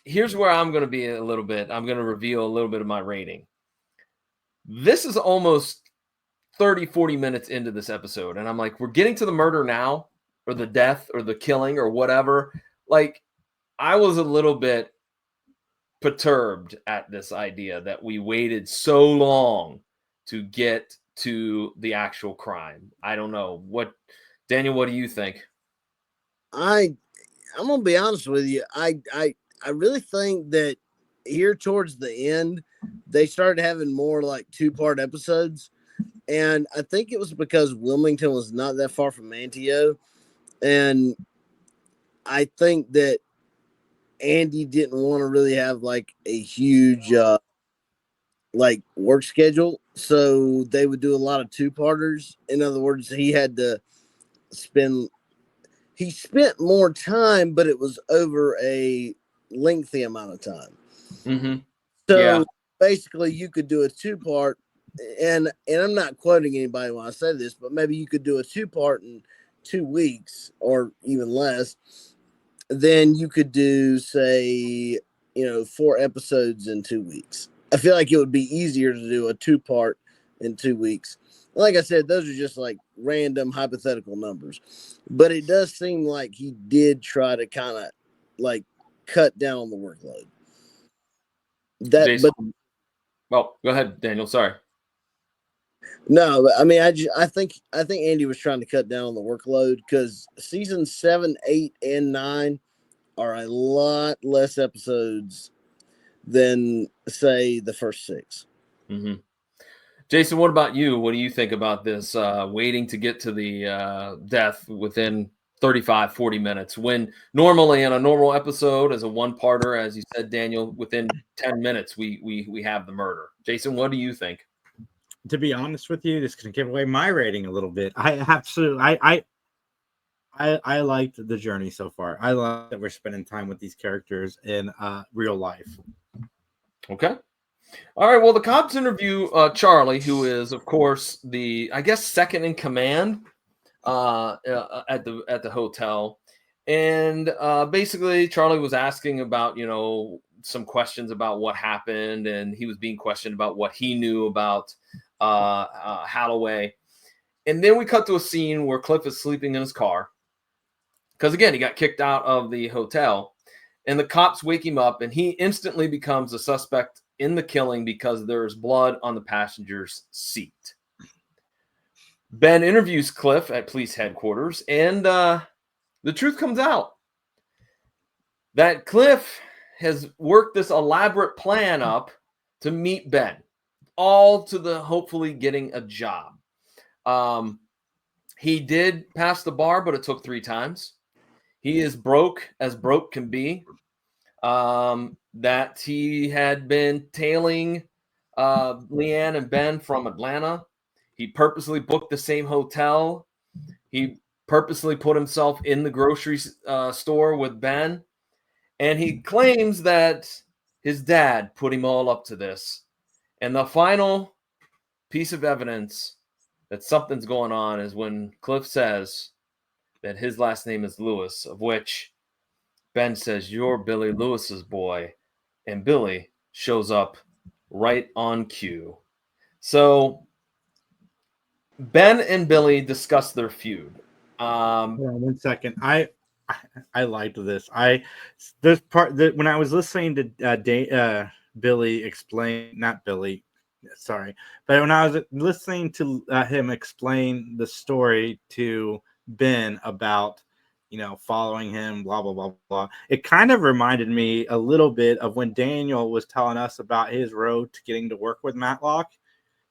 here's where I'm going to reveal a little bit of my rating. This is almost 30, 40 minutes into this episode, and I'm like, we're getting to the murder now, or the death, or the killing, or whatever. Like, I was a little bit perturbed at this idea that we waited so long to get to the actual crime. I don't know. Daniel, what do you think? I'm gonna be honest with you. I really think that here towards the end, they started having more like 2-part episodes, and I think it was because Wilmington was not that far from Manteo, and I think that Andy didn't want to really have like a huge like work schedule, so they would do a lot of 2-parters. In other words, he spent more time, but it was over a lengthy amount of time. Mm-hmm. So basically, you could do a 2-part, and I'm not quoting anybody when I say this, but maybe you could do a 2-part in 2 weeks or even less. Then you could do, say, 4 episodes in 2 weeks. I feel like it would be easier to do a 2-part in 2 weeks. Like I said, those are just like random hypothetical numbers, but it does seem like he did try to kind of like cut down on the workload. Well, go ahead, Daniel. Sorry. No, but I mean, I think Andy was trying to cut down on the workload, because seasons 7, 8, and 9 are a lot less episodes than, say, the first 6. Mm-hmm. Jason, what about you? What do you think about this waiting to get to the death within 35, 40 minutes, when normally in a normal episode as a 1-parter, as you said, Daniel, within 10 minutes, we have the murder? Jason, what do you think? To be honest with you, this is going to give away my rating a little bit. I liked the journey so far. I like that we're spending time with these characters in real life. Okay. All right. Well, the cops interview Charlie, who is, of course, the, I guess, second in command at the hotel. And basically, Charlie was asking about, some questions about what happened, and he was being questioned about what he knew about Holloway. And then we cut to a scene where Cliff is sleeping in his car. Because again, he got kicked out of the hotel. And the cops wake him up, and he instantly becomes a suspect in the killing because there's blood on the passenger's seat. Ben interviews Cliff at police headquarters, and the truth comes out that Cliff has worked this elaborate plan up to meet Ben, all to the hopefully getting a job. He did pass the bar, but it took 3 times. He is broke as broke can be. That he had been tailing Leanne and Ben from Atlanta. He purposely booked the same hotel. He purposely put himself in the grocery store with Ben. And he claims that his dad put him all up to this. And the final piece of evidence that something's going on is when Cliff says that his last name is Lewis, of which Ben says, "You're Billy Lewis's boy." And Billy shows up right on cue. So Ben and Billy discuss their feud. One second. I liked this. There's part that when I was listening to Billy explain, not Billy, sorry, but when I was listening to him explain the story to Ben about, following him, blah, blah, blah, blah. It kind of reminded me a little bit of when Daniel was telling us about his road to getting to work with Matlock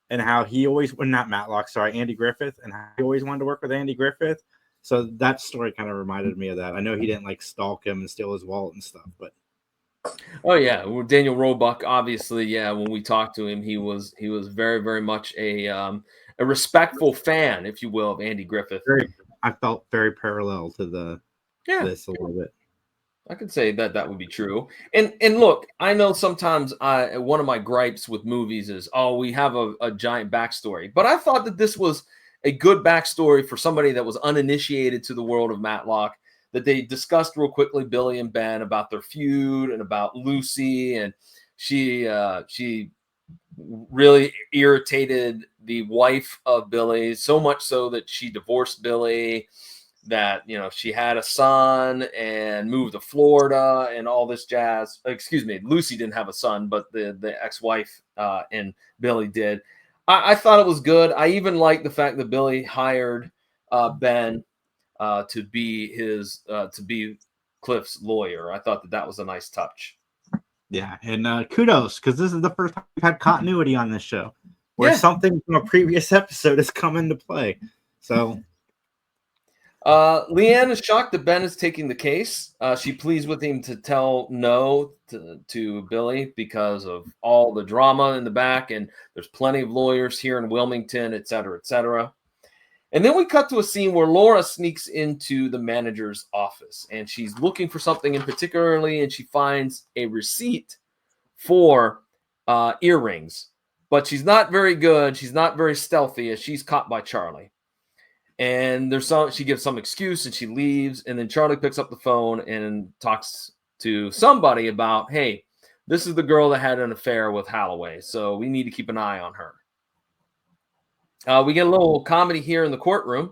and how he always, well, not Matlock, sorry, Andy Griffith, and how he always wanted to work with Andy Griffith. So that story kind of reminded me of that. I know he didn't like stalk him and steal his wallet and stuff, but. Oh yeah, well, Daniel Roebuck, obviously, yeah. When we talked to him, he was very, very much a respectful fan, if you will, of Andy Griffith. I felt very parallel to this a little bit. I could say that would be true. And look, I know sometimes one of my gripes with movies is, we have a giant backstory, but I thought that this was a good backstory for somebody that was uninitiated to the world of Matlock. That they discussed real quickly, Billy and Ben, about their feud and about Lucy, and she really irritated the wife of Billy, so much so that she divorced Billy, that she had a son and moved to Florida and all this jazz. Excuse me, Lucy didn't have a son, but the ex-wife and Billy did. I thought it was good. I even liked the fact that Billy hired Ben to be Cliff's lawyer. I thought that was a nice touch. Yeah, and kudos, because this is the first time we've had continuity on this show, where something from a previous episode has come into play. So, Leanne is shocked that Ben is taking the case. She pleads with him to tell no to Billy because of all the drama in the back, and there's plenty of lawyers here in Wilmington, et cetera, et cetera. And then we cut to a scene where Laura sneaks into the manager's office, and she's looking for something in particularly, and she finds a receipt for earrings. But she's not very good. She's not very stealthy, as she's caught by Charlie. And she gives some excuse, and she leaves. And then Charlie picks up the phone and talks to somebody about, hey, this is the girl that had an affair with Holloway, so we need to keep an eye on her. We get a little comedy here in the courtroom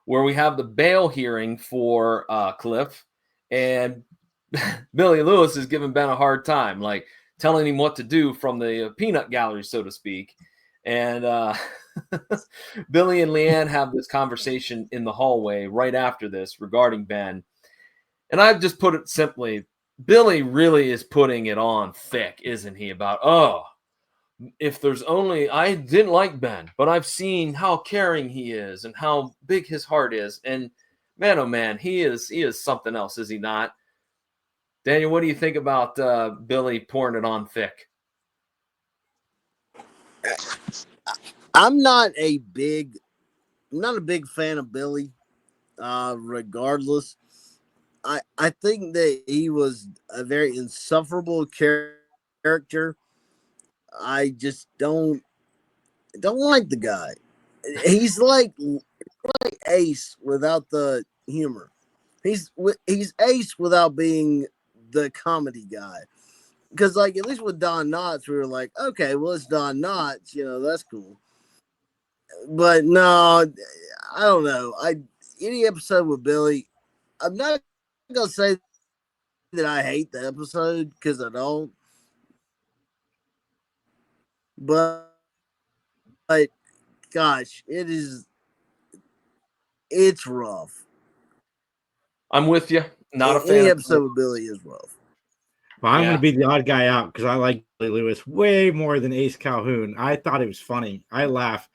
where we have the bail hearing for Cliff, and Billy Lewis is giving Ben a hard time, like telling him what to do from the peanut gallery, so to speak. And Billy and Leanne have this conversation in the hallway right after this regarding Ben. And I've just put it simply, Billy really is putting it on thick, isn't he? About, if there's only, I didn't like Ben, but I've seen how caring he is and how big his heart is. And man, oh man, he is something else, is he not? Daniel, what do you think about Billy pouring it on thick? I'm not a big fan of Billy. Regardless, I think that he was a very insufferable character. I just don't like the guy. He's like Ace without the humor. He's Ace without being the comedy guy. Because at least with Don Knotts, we were like, okay, well, it's Don Knotts, that's cool. but no, I don't know. Any episode with Billy, I'm not gonna say that I hate the episode because I don't. But gosh, it's rough. I'm with you. Not a fan. Any episode with Billy is rough. Well, I'm going to be the odd guy out because I like Billy Lewis way more than Ace Calhoun. I thought it was funny. I laughed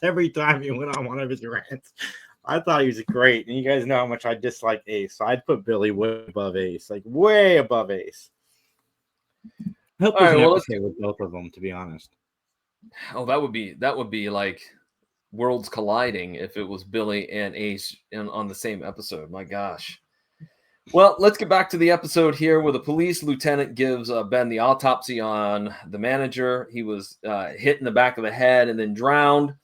every time he went on one of his rants. I thought he was great. And you guys know how much I dislike Ace. So I'd put Billy way above Ace, like way above Ace. I hope there's an episode with both of them, to be honest. Oh, that would be like worlds colliding if it was Billy and Ace on the same episode. My gosh. Well, let's get back to the episode here where the police lieutenant gives Ben the autopsy on the manager. He was hit in the back of the head and then drowned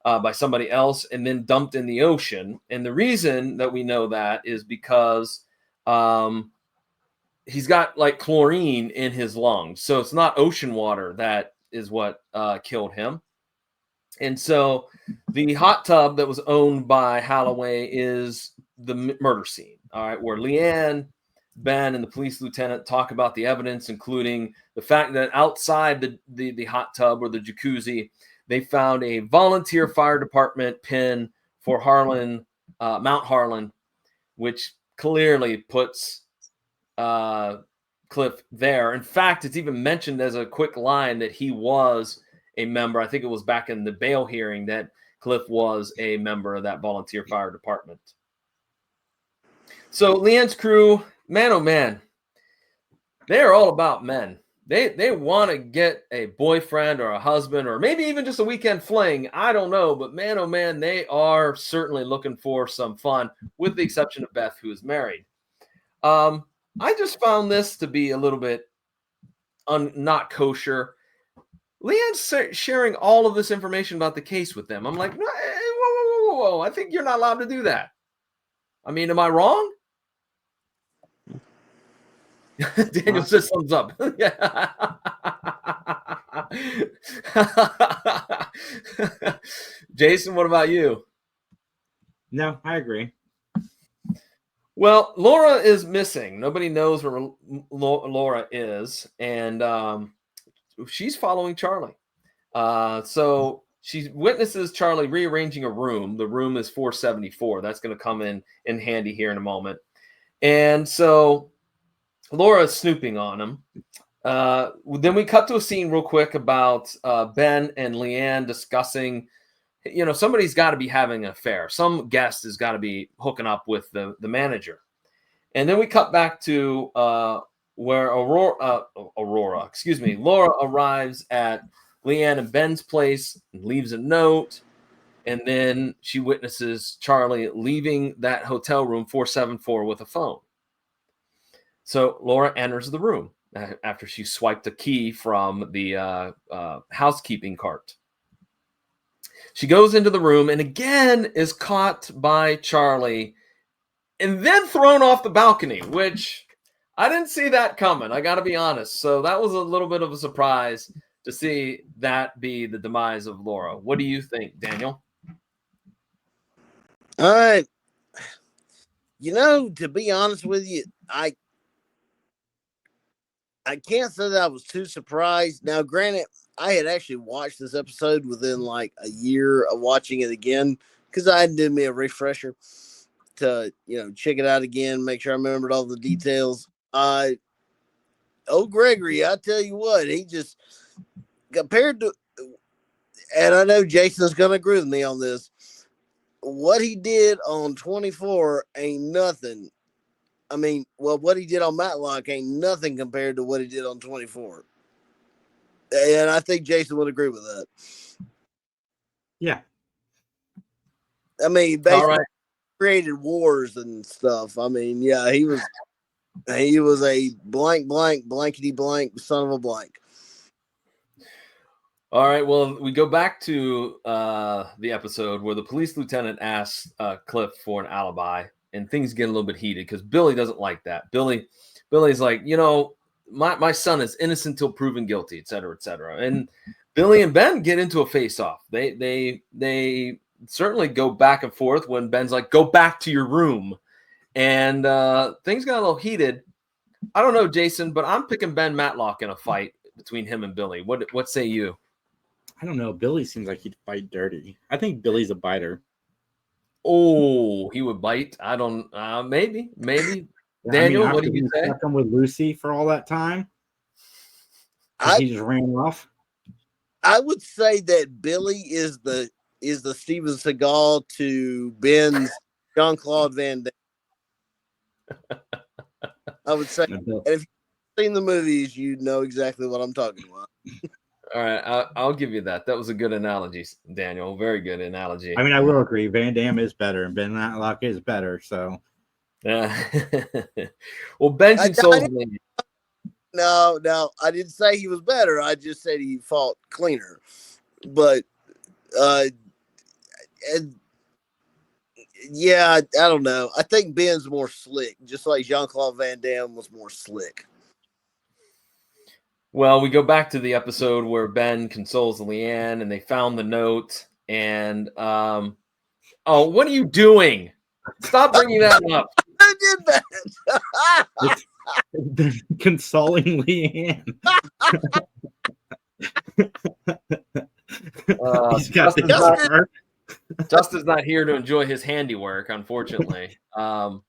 by somebody else and then dumped in the ocean. And the reason that we know that is because he's got like chlorine in his lungs. So it's not ocean water that is what killed him. And so the hot tub that was owned by Holloway is the murder scene. All right, where Leanne, Ben, and the police lieutenant talk about the evidence, including the fact that outside the hot tub or the jacuzzi, they found a volunteer fire department pin for Mount Harlan, which clearly puts Cliff there. In fact, it's even mentioned as a quick line that he was a member. I think it was back in the bail hearing that Cliff was a member of that volunteer fire department. So Leanne's crew, man, oh man, they are all about men. They want to get a boyfriend or a husband or maybe even just a weekend fling. I don't know, but man, oh man, they are certainly looking for some fun, with the exception of Beth, who is married. I just found this to be a little bit not kosher. Leanne's sharing all of this information about the case with them. I'm like, whoa. I think you're not allowed to do that. I mean, am I wrong? Daniel says thumbs up. Yeah. Jason, what about you? No, I agree. Well, Laura is missing. Nobody knows where Laura is, and she's following Charlie. So she witnesses Charlie rearranging a room. The room is 474. That's going to come in handy here in a moment. And so Laura is snooping on him. Then we cut to a scene real quick about Ben and Leanne discussing, somebody's got to be having an affair. Some guest has got to be hooking up with the manager. And then we cut back to where Laura arrives at Leanne and Ben's place and leaves a note. And then she witnesses Charlie leaving that hotel room 474 with a phone. So Laura enters the room after she swiped a key from the housekeeping cart. She goes into the room and again is caught by Charlie and then thrown off the balcony, which I didn't see that coming. I got to be honest. So that was a little bit of a surprise to see that be the demise of Laura. What do you think, Daniel? All right. To be honest with you, I can't say that I was too surprised. Now, granted, I had actually watched this episode within like a year of watching it again because I had to do me a refresher to, check it out again, make sure I remembered all the details. Gregory, I tell you what, he just compared to, and I know Jason's going to agree with me on this, what he did on 24 ain't nothing. I mean, what he did on Matlock ain't nothing compared to what he did on 24. And I think Jason would agree with that. Yeah. I mean, basically created wars and stuff. I mean, yeah, he was a blankety blank son of a blank. All right. Well, we go back to the episode where the police lieutenant asks Cliff for an alibi. And things get a little bit heated because Billy doesn't like that. Billy's like, my son is innocent till proven guilty, et cetera, et cetera. And Billy and Ben get into a face-off. They certainly go back and forth when Ben's like, "Go back to your room," and things got a little heated. I don't know, Jason, but I'm picking Ben Matlock in a fight between him and Billy. What say you? I don't know. Billy seems like he'd fight dirty. I think Billy's a biter. Oh, he would bite. I don't. Maybe. Daniel, what do you say? Stuck him with Lucy for all that time. He just ran off. I would say that Billy is the Steven Seagal to Ben's Jean-Claude Van Damme. I would say, and if you've seen the movies, you know exactly what I'm talking about. All right, I'll give you that. That was a good analogy, Daniel. Very good analogy. I mean, I will agree. Van Damme is better, and Ben Matlock is better. So, well, Ben consoles me. No, I didn't say he was better. I just said he fought cleaner. But, yeah, I don't know. I think Ben's more slick, just like Jean-Claude Van Damme was more slick. Well, we go back to the episode where Ben consoles Leanne, and they found the note. And oh, what are you doing? Stop bringing that up. Who did that? Consoling Leanne. Justin's not here to enjoy his handiwork, unfortunately. But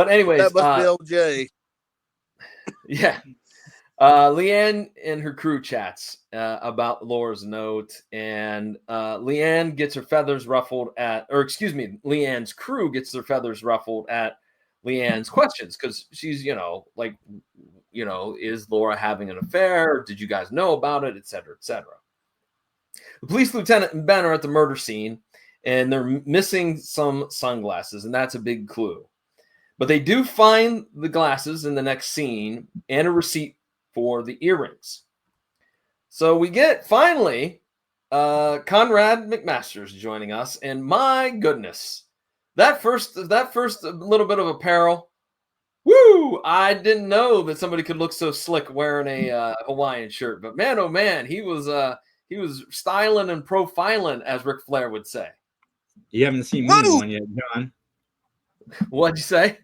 anyways, that must be LJ. Yeah. Leanne and her crew chats about Laura's note, and Leanne gets her feathers ruffled Leanne's crew gets their feathers ruffled at Leanne's questions, because she's, is Laura having an affair? Did you guys know about it? Et cetera, et cetera. The police lieutenant and Ben are at the murder scene, and they're missing some sunglasses, and that's a big clue. But they do find the glasses in the next scene and a receipt for the earrings. So we get, finally, Conrad McMaster's joining us, and my goodness, that first little bit of apparel, woo! I didn't know that somebody could look so slick wearing a Hawaiian shirt, but man, oh man, he was styling and profiling, as Ric Flair would say. You haven't seen me in one yet, John. What'd you say?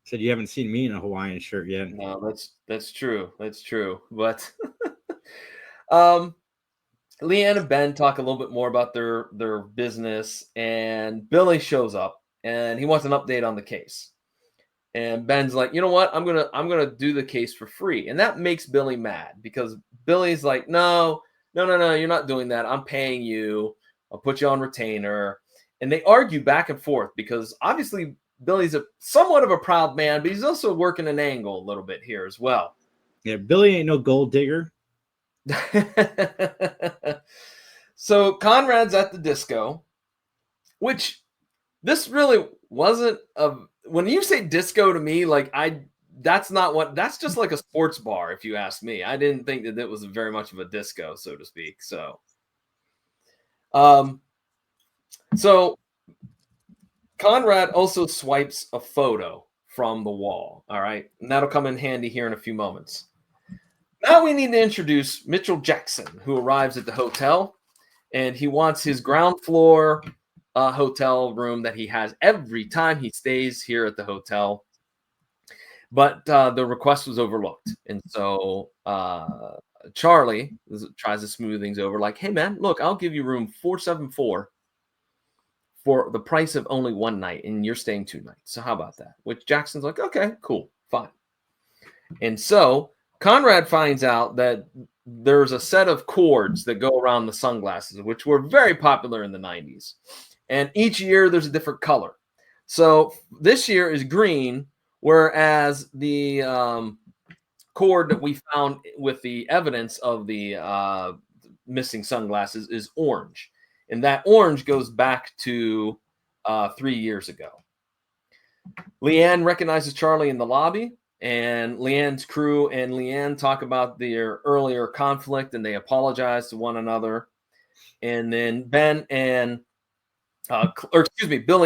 Said you haven't seen me in a Hawaiian shirt yet. No, that's true. That's true. But Leanne and Ben talk a little bit more about their business, and Billy shows up and he wants an update on the case. And Ben's like, you know what? I'm gonna do the case for free. And that makes Billy mad, because Billy's like, no, you're not doing that. I'm paying you. I'll put you on retainer. And they argue back and forth, because obviously Billy's somewhat of a proud man, but he's also working an angle a little bit here as well. Yeah, Billy ain't no gold digger. So Conrad's at the disco, which this really wasn't when you say disco to me, that's just like a sports bar, if you ask me. I didn't think that it was very much of a disco, so to speak. So Conrad also swipes a photo from the wall. All right. And that'll come in handy here in a few moments. Now we need to introduce Mitchell Jackson, who arrives at the hotel, and he wants his ground floor hotel room that he has every time he stays here at the hotel. But the request was overlooked. And so Charlie tries to smooth things over, like, hey, man, look, I'll give you room 474 for the price of only one night, and you're staying 2 nights. So how about that? Which Jackson's like, okay, cool, fine. And so Conrad finds out that there's a set of cords that go around the sunglasses, which were very popular in the 90s. And each year there's a different color. So this year is green, whereas the cord that we found with the evidence of the missing sunglasses is orange. And that orange goes back to 3 years ago. Leanne recognizes Charlie in the lobby, and Leanne's crew and Leanne talk about their earlier conflict, and they apologize to one another. And then Billy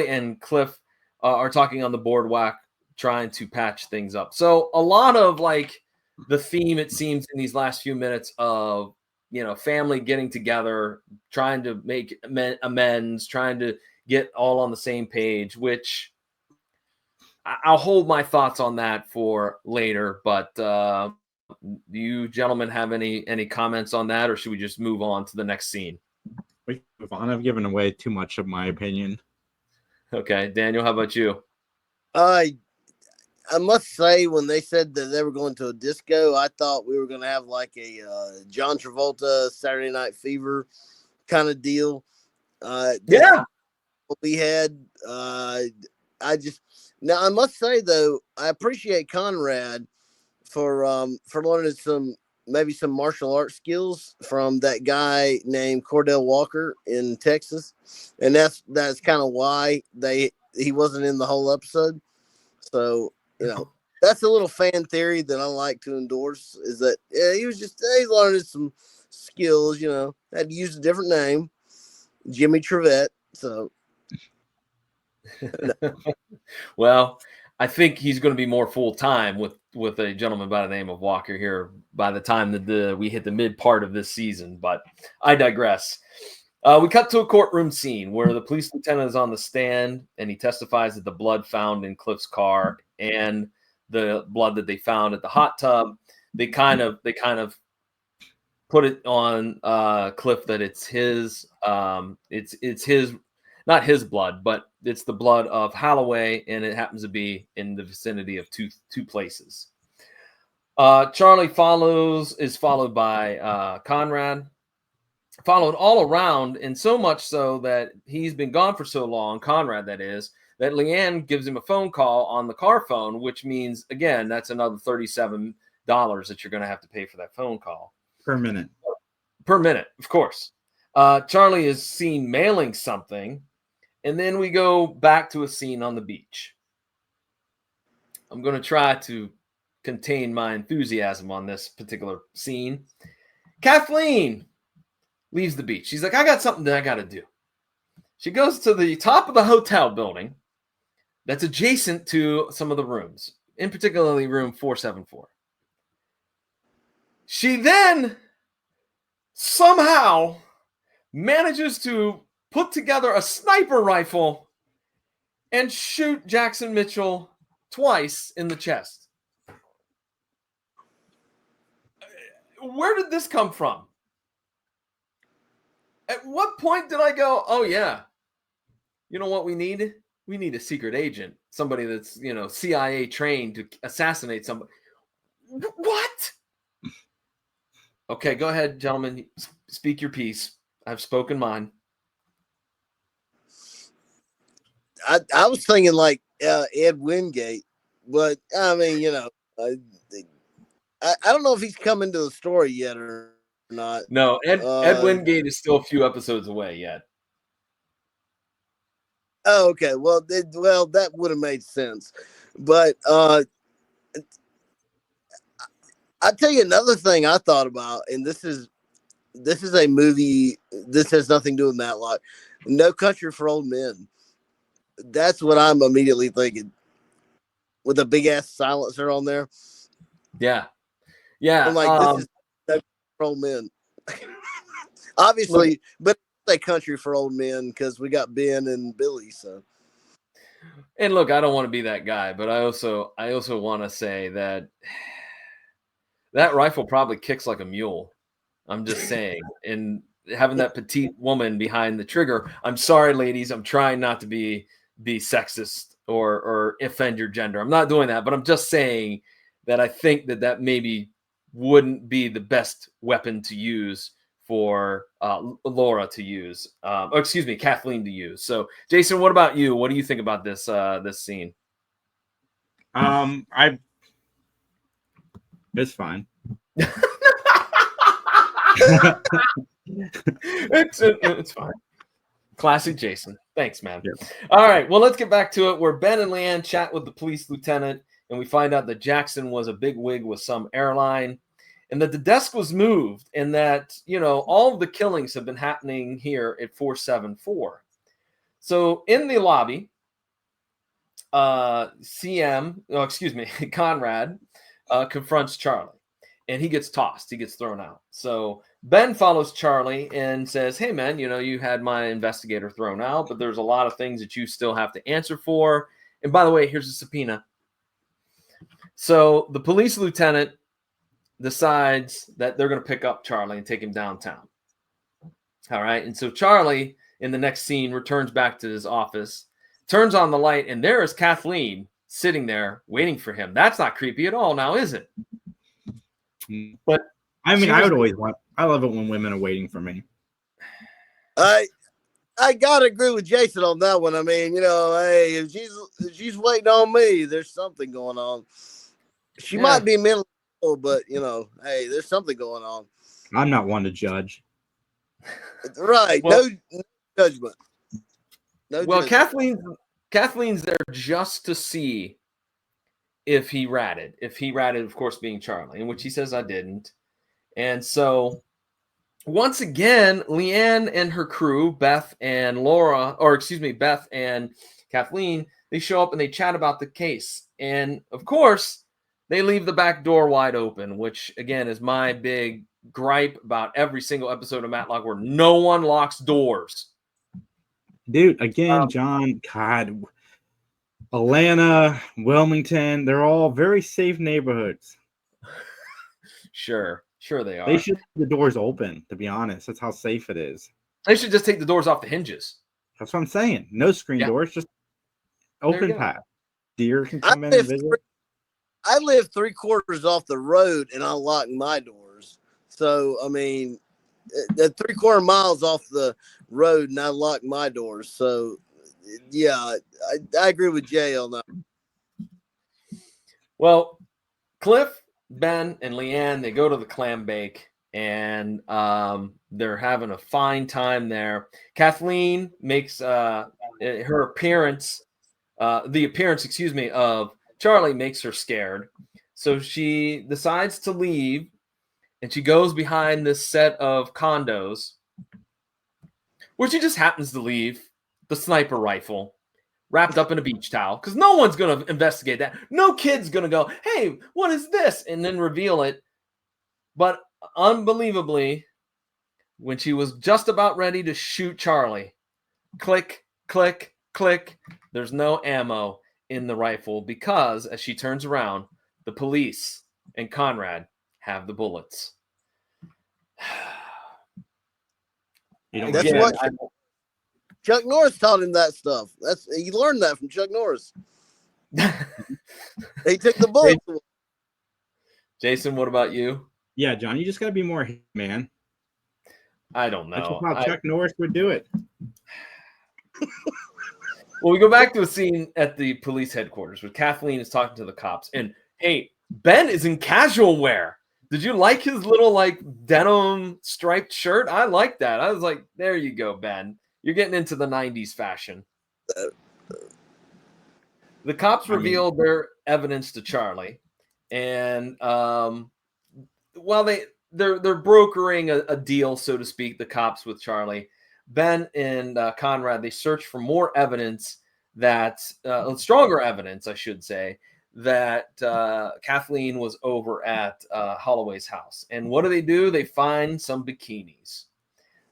and Cliff are talking on the boardwalk, trying to patch things up. So a lot of the theme, it seems, in these last few minutes of, family getting together, trying to make amends, trying to get all on the same page, which I'll hold my thoughts on that for later. But do you gentlemen have any comments on that, or should we just move on to the next scene? We can move on. I've given away too much of my opinion. Okay, Daniel, how about you? I must say, when they said that they were going to a disco, I thought we were going to have like a John Travolta Saturday Night Fever kind of deal. Yeah. What we had. Now I must say though, I appreciate Conrad for learning some martial arts skills from that guy named Cordell Walker in Texas, and that's kind of why he wasn't in the whole episode. So that's a little fan theory that I like to endorse, is that he learned some skills, had to use a different name, Jimmy Trevette. So well, I think he's going to be more full-time with a gentleman by the name of Walker here by the time that we hit the mid part of this season, but I digress. We cut to a courtroom scene where the police lieutenant is on the stand and he testifies that the blood found in Cliff's car and the blood that they found at the hot tub, they kind of put it on Cliff that it's his, it's his, not his blood, but it's the blood of Holloway, and it happens to be in the vicinity of two places. Charlie is followed by Conrad, followed all around, and so much so that he's been gone for so long, Conrad that is, that Leanne gives him a phone call on the car phone, which means, again, that's another $37 that you're going to have to pay for that phone call. Per minute, of course. Charlie is seen mailing something, and then we go back to a scene on the beach. I'm going to try to contain my enthusiasm on this particular scene. Kathleen leaves the beach. She's like, I got something that I got to do. She goes to the top of the hotel building that's adjacent to some of the rooms, in particularly room 474. She then somehow manages to put together a sniper rifle and shoot Jackson Mitchell twice in the chest. Where did this come from? At what point did I go, oh yeah, you know what we need? We need a secret agent, somebody that's, CIA trained to assassinate somebody. What? Okay, go ahead, gentlemen. Speak your piece. I've spoken mine. I was thinking like Ed Wingate, but I mean, I don't know if he's come into the story yet or not. No, Ed Wingate is still a few episodes away yet. Oh, okay. Well, that would have made sense, but I'll tell you another thing I thought about, and this is a movie. This has nothing to do with Matlock. No Country for Old Men. That's what I'm immediately thinking, with a big ass silencer on there. Yeah. I'm like, this is No Country for Old Men. Obviously, look, but it's a Country for Old Men because we got Ben and Billy. So, and look, I don't want to be that guy, but I also want to say that rifle probably kicks like a mule. I'm just saying, and having that petite woman behind the trigger. I'm sorry, ladies. I'm trying not to be sexist or offend your gender. I'm not doing that, but I'm just saying that I think that maybe wouldn't be the best weapon to use for Laura to use. Kathleen to use. So, Jason, what about you? What do you think about this scene? It's fine. It's fine. Classic Jason. Thanks, man. Yep. All right. Well, let's get back to it. Where Ben and Leanne chat with the police lieutenant, and we find out that Jackson was a big wig with some airline, and that the desk was moved, and that, all of the killings have been happening here at 474. So in the lobby, Conrad confronts Charlie. and he gets tossed. He gets thrown out. So Ben follows Charlie and says, hey, man, you had my investigator thrown out, but there's a lot of things that you still have to answer for. And by the way, here's a subpoena. So the police lieutenant decides that they're going to pick up Charlie and take him downtown. All right. And so Charlie, in the next scene, returns back to his office, turns on the light, and there is Kathleen sitting there waiting for him. That's not creepy at all now, is it? But I mean, I love it when women are waiting for me. I gotta agree with Jason on that one. I mean, hey, if she's waiting on me, there's something going on. She might be mentally ill, but hey, there's something going on. I'm not one to judge. Right. Well, no judgment. Well, Kathleen's there just to see if he ratted. If he ratted, of course, being Charlie, in which he says I didn't. And so once again, Leanne and her crew, Beth and Kathleen, they show up and they chat about the case. And of course, they leave the back door wide open, which again is my big gripe about every single episode of Matlock, where no one locks doors. Dude, again, John, God, Atlanta, Wilmington, they're all very safe neighborhoods. Sure they are. They should leave the doors open, to be honest. That's how safe it is. They should just take the doors off the hinges. That's what I'm saying. No screen doors, just open path. Deer can come in and visit. I live 3/4 off the road, and I lock my doors. So, I mean, the 3/4 miles off the road, and I lock my doors. So, yeah, I agree with Jay on that. Well, Cliff, Ben, and Leanne, they go to the clam bake, and they're having a fine time there. Kathleen makes her appearance, the appearance, of Charlie makes her scared. So she decides to leave, and she goes behind this set of condos, where she just happens to leave the sniper rifle wrapped up in a beach towel, because no one's going to investigate that. No kid's going to go, hey, what is this? And then reveal it. But unbelievably, when she was just about ready to shoot Charlie, click, click, click, there's no ammo in the rifle, because as she turns around, the police and Conrad have the bullets. That's what Chuck Norris taught him that stuff. He learned that from Chuck Norris. He took the bullet. Jason, what about you? Yeah, John, you just got to be more man. I don't know. That's how Chuck Norris would do it. Well, we go back to a scene at the police headquarters where Kathleen is talking to the cops. And, hey, Ben is in casual wear. Did you like his little, denim striped shirt? I like that. I was like, there you go, Ben. You're getting into the 90s fashion. The cops reveal their evidence to Charlie. And while they're brokering a deal, so to speak, the cops with Charlie, Ben and Conrad, they search for more evidence stronger evidence, I should say, that Kathleen was over at Holloway's house. And what do? They find some bikinis.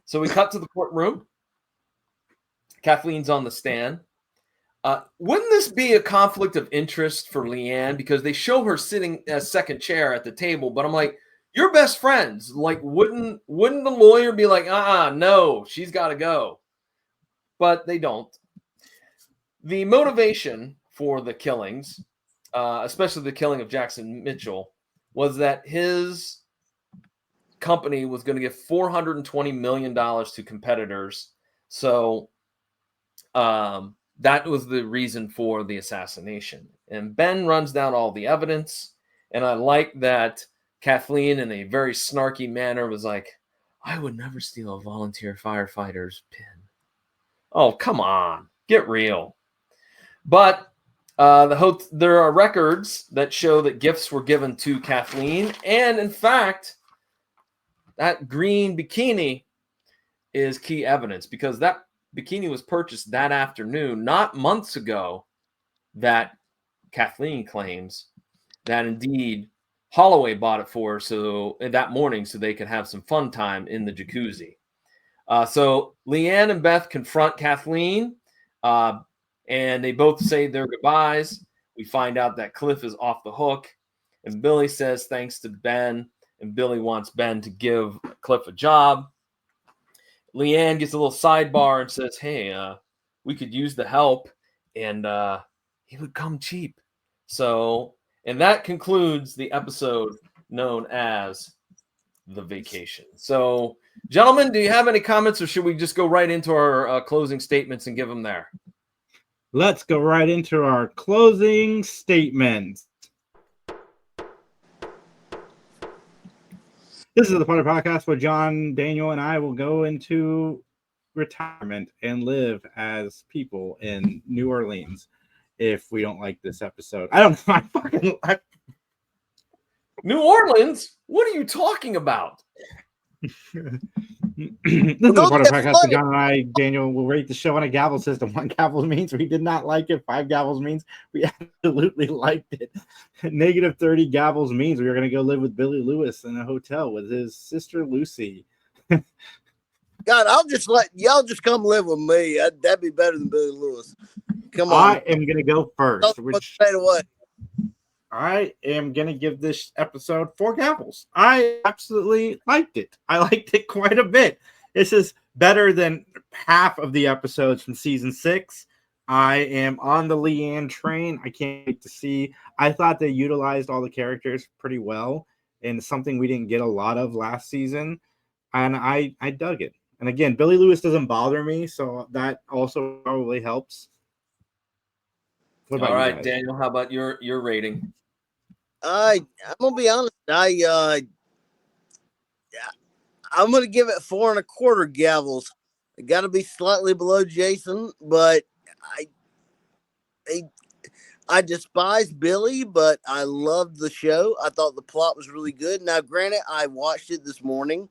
So we cut to the courtroom. Kathleen's on the stand. Wouldn't this be a conflict of interest for Leanne? Because they show her sitting a second chair at the table, but I'm like, you're best friends. Wouldn't the lawyer be like, no, she's got to go? But they don't. The motivation for the killings, especially the killing of Jackson Mitchell, was that his company was going to give $420 million to competitors. So that was the reason for the assassination. And Ben runs down all the evidence. And I like that Kathleen, in a very snarky manner, was like, I would never steal a volunteer firefighter's pin. Oh, come on. Get real. But there are records that show that gifts were given to Kathleen. And in fact, that green bikini is key evidence, because that bikini was purchased that afternoon, not months ago, that Kathleen claims that indeed Holloway bought it for her so that morning so they could have some fun time in the jacuzzi. So Leanne and Beth confront Kathleen, and they both say their goodbyes. We find out that Cliff is off the hook, and Billy says thanks to Ben, and Billy wants Ben to give Cliff a job. Leanne gets a little sidebar and says, hey, we could use the help, and he would come cheap. So, and that concludes the episode known as The Vacation. So, gentlemen, do you have any comments, or should we just go right into our closing statements and give them there? Let's go right into our closing statements. This is the Potter Podcast where John, Daniel, and I will go into retirement and live as people in New Orleans if we don't like this episode. I don't know. New Orleans? What are you talking about? This is the Potter Podcast where John and I, Daniel, will rate the show on a gavel system. 1 gavel means we did not like it. 5 gavels means we absolutely liked it. -30 gavels means we were going to go live with Billy Lewis in a hotel with his sister Lucy. God, I'll just let y'all just come live with me. That'd be better than Billy Lewis. Come on. I am going to go first. Straight away. I am going to give this episode 4 gavels. I absolutely liked it. I liked it quite a bit. This is better than half of the episodes from season 6. I am on the Leanne train. I can't wait to see. I thought they utilized all the characters pretty well, and something we didn't get a lot of last season. And I dug it. And again, Billy Lewis doesn't bother me, so that also probably helps. All right, Daniel, how about your rating? I'm gonna be honest. I'm gonna give it 4 1/4 gavels. It got to be slightly below Jason, but I despise Billy, but I loved the show. I thought the plot was really good. Now, granted, I watched it this morning.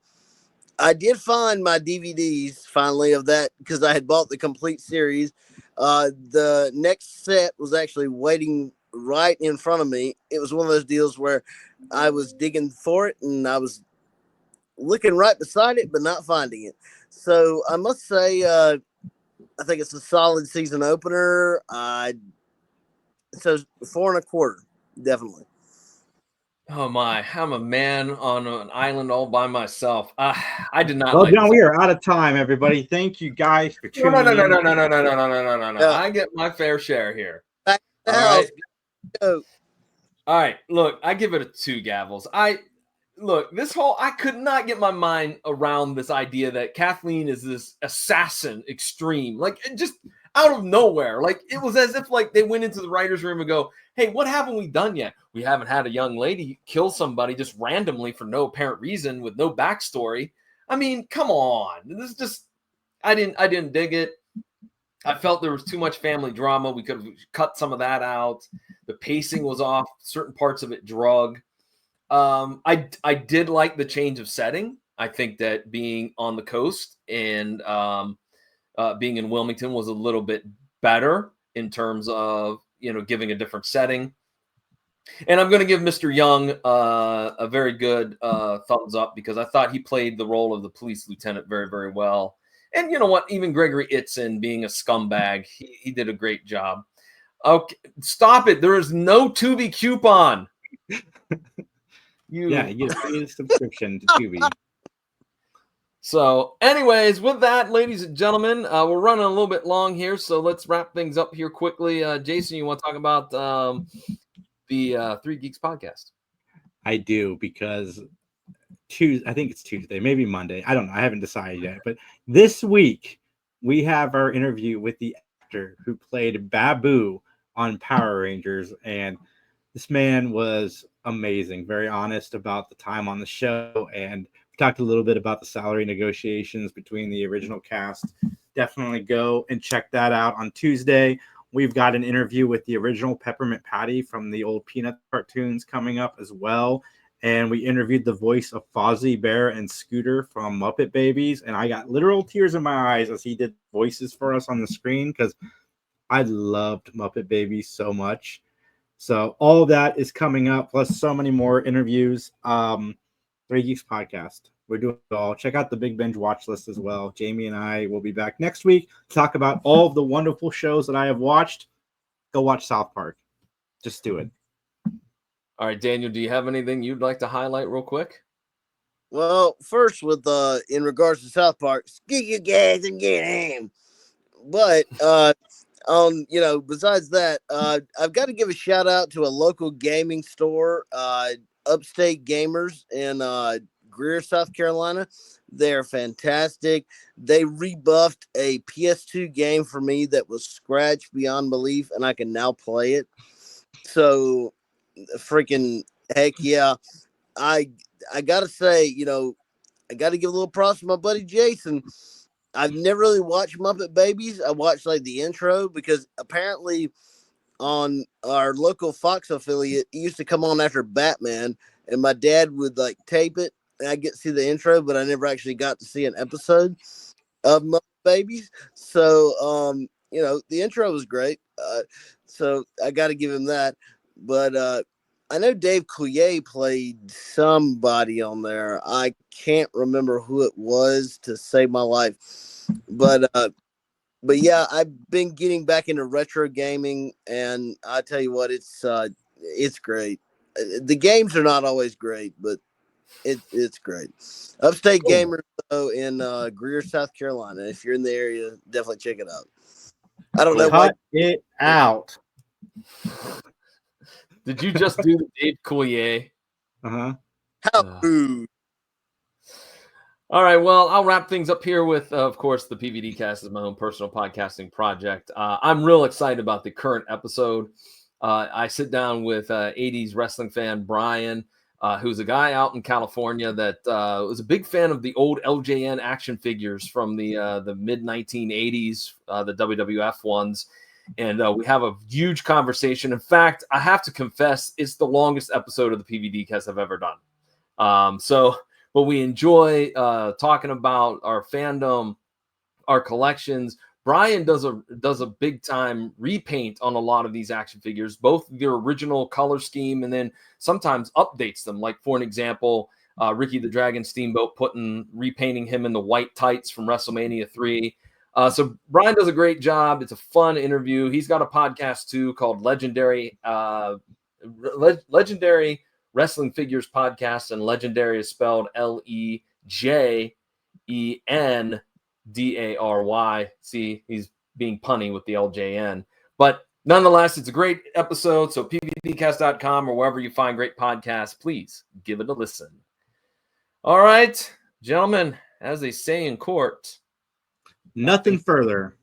I did find my DVDs finally of that because I had bought the complete series. The next set was actually waiting right in front of me. It was one of those deals where I was digging for it and I was looking right beside it, but not finding it. So I must say, I think it's a solid season opener. So 4 1/4, definitely. Oh my! I'm a man on an island all by myself. I did not. Well, like John, we are out of time, everybody. Thank you guys for tuning in. No. I get my fair share here. Back to the All house. right. Go. All right. Look, I give it a 2 gavels. I could not get my mind around this idea that Kathleen is this assassin extreme, like just out of nowhere. Like it was as if like they went into the writer's room and go, hey, what haven't we done yet? We haven't had a young lady kill somebody just randomly for no apparent reason with no backstory. I mean, come on. This is just, I didn't dig it. I felt there was too much family drama. We could have cut some of that out. The pacing was off. Certain parts of it drug. I did like the change of setting. I think that being on the coast and being in Wilmington was a little bit better in terms of, giving a different setting. And I'm going to give Mr. Young a very good thumbs up because I thought he played the role of the police lieutenant very, very well. And you know what? Even Gregory Itzin being a scumbag, he did a great job. Okay, stop it. There is no Tubi coupon. You get a subscription to Tubi. So, anyways, with that, ladies and gentlemen, we're running a little bit long here, so let's wrap things up here quickly. Jason, you want to talk about the Three Geeks podcast? I do, because I think it's Tuesday, maybe Monday. I don't know. I haven't decided yet. But this week, we have our interview with the actor who played Babu on Power Rangers, and this man was amazing, very honest about the time on the show, and we talked a little bit about the salary negotiations between the original cast. Definitely go and check that out on Tuesday. We've got an interview with the original Peppermint Patty from the old Peanut cartoons coming up as well. And we interviewed the voice of Fozzie Bear and Scooter from Muppet Babies. And I got literal tears in my eyes as he did voices for us on the screen because I loved Muppet Babies so much. So all of that is coming up, plus so many more interviews. 3 Geeks Podcast. We're doing it all. Check out the Big Binge watch list as well. Jamie and I will be back next week to talk about all of the wonderful shows that I have watched. Go watch South Park. Just do it. All right, Daniel, do you have anything you'd like to highlight real quick? Well, first with in regards to South Park, get your gas and get him. But besides that, I've got to give a shout out to a local gaming store, Upstate Gamers in Greer, South Carolina. They're fantastic. They rebuffed a PS2 game for me that was scratched beyond belief, and I can now play it. So, freaking heck yeah! I gotta say, I gotta give a little props to my buddy Jason. I've never really watched Muppet Babies. I watched like the intro because apparently on our local Fox affiliate, it used to come on after Batman, and my dad would like tape it, and I get to see the intro, but I never actually got to see an episode of Muppet Babies. So, the intro was great. So I got to give him that. But I know Dave Coulier played somebody on there. I can't remember who it was to save my life. But yeah, I've been getting back into retro gaming, and I tell you what, it's great. The games are not always great, but it's great. Upstate Gamers though in Greer, South Carolina. If you're in the area, definitely check it out. I don't know why. Cut it out. Did you just do the Dave Coulier? Uh-huh. How rude. All right, well, I'll wrap things up here with, of course, the PVD Cast is my own personal podcasting project. I'm real excited about the current episode. I sit down with 80s wrestling fan Brian, who's a guy out in California that was a big fan of the old LJN action figures from the mid-1980s, the WWF ones. And we have a huge conversation. In fact, I have to confess, it's the longest episode of the PVD Cast I've ever done. But we enjoy talking about our fandom, our collections. Brian does a big time repaint on a lot of these action figures, both the original color scheme and then sometimes updates them. Like for an example, Ricky the Dragon Steamboat repainting him in the white tights from WrestleMania 3. So Brian does a great job. It's a fun interview. He's got a podcast too called Legendary Wrestling Figures Podcast, and Legendary is spelled Legendary. See, he's being punny with the LJN. But nonetheless, it's a great episode. So pvdcast.com or wherever you find great podcasts, please give it a listen. All right, gentlemen, as they say in court, Nothing further.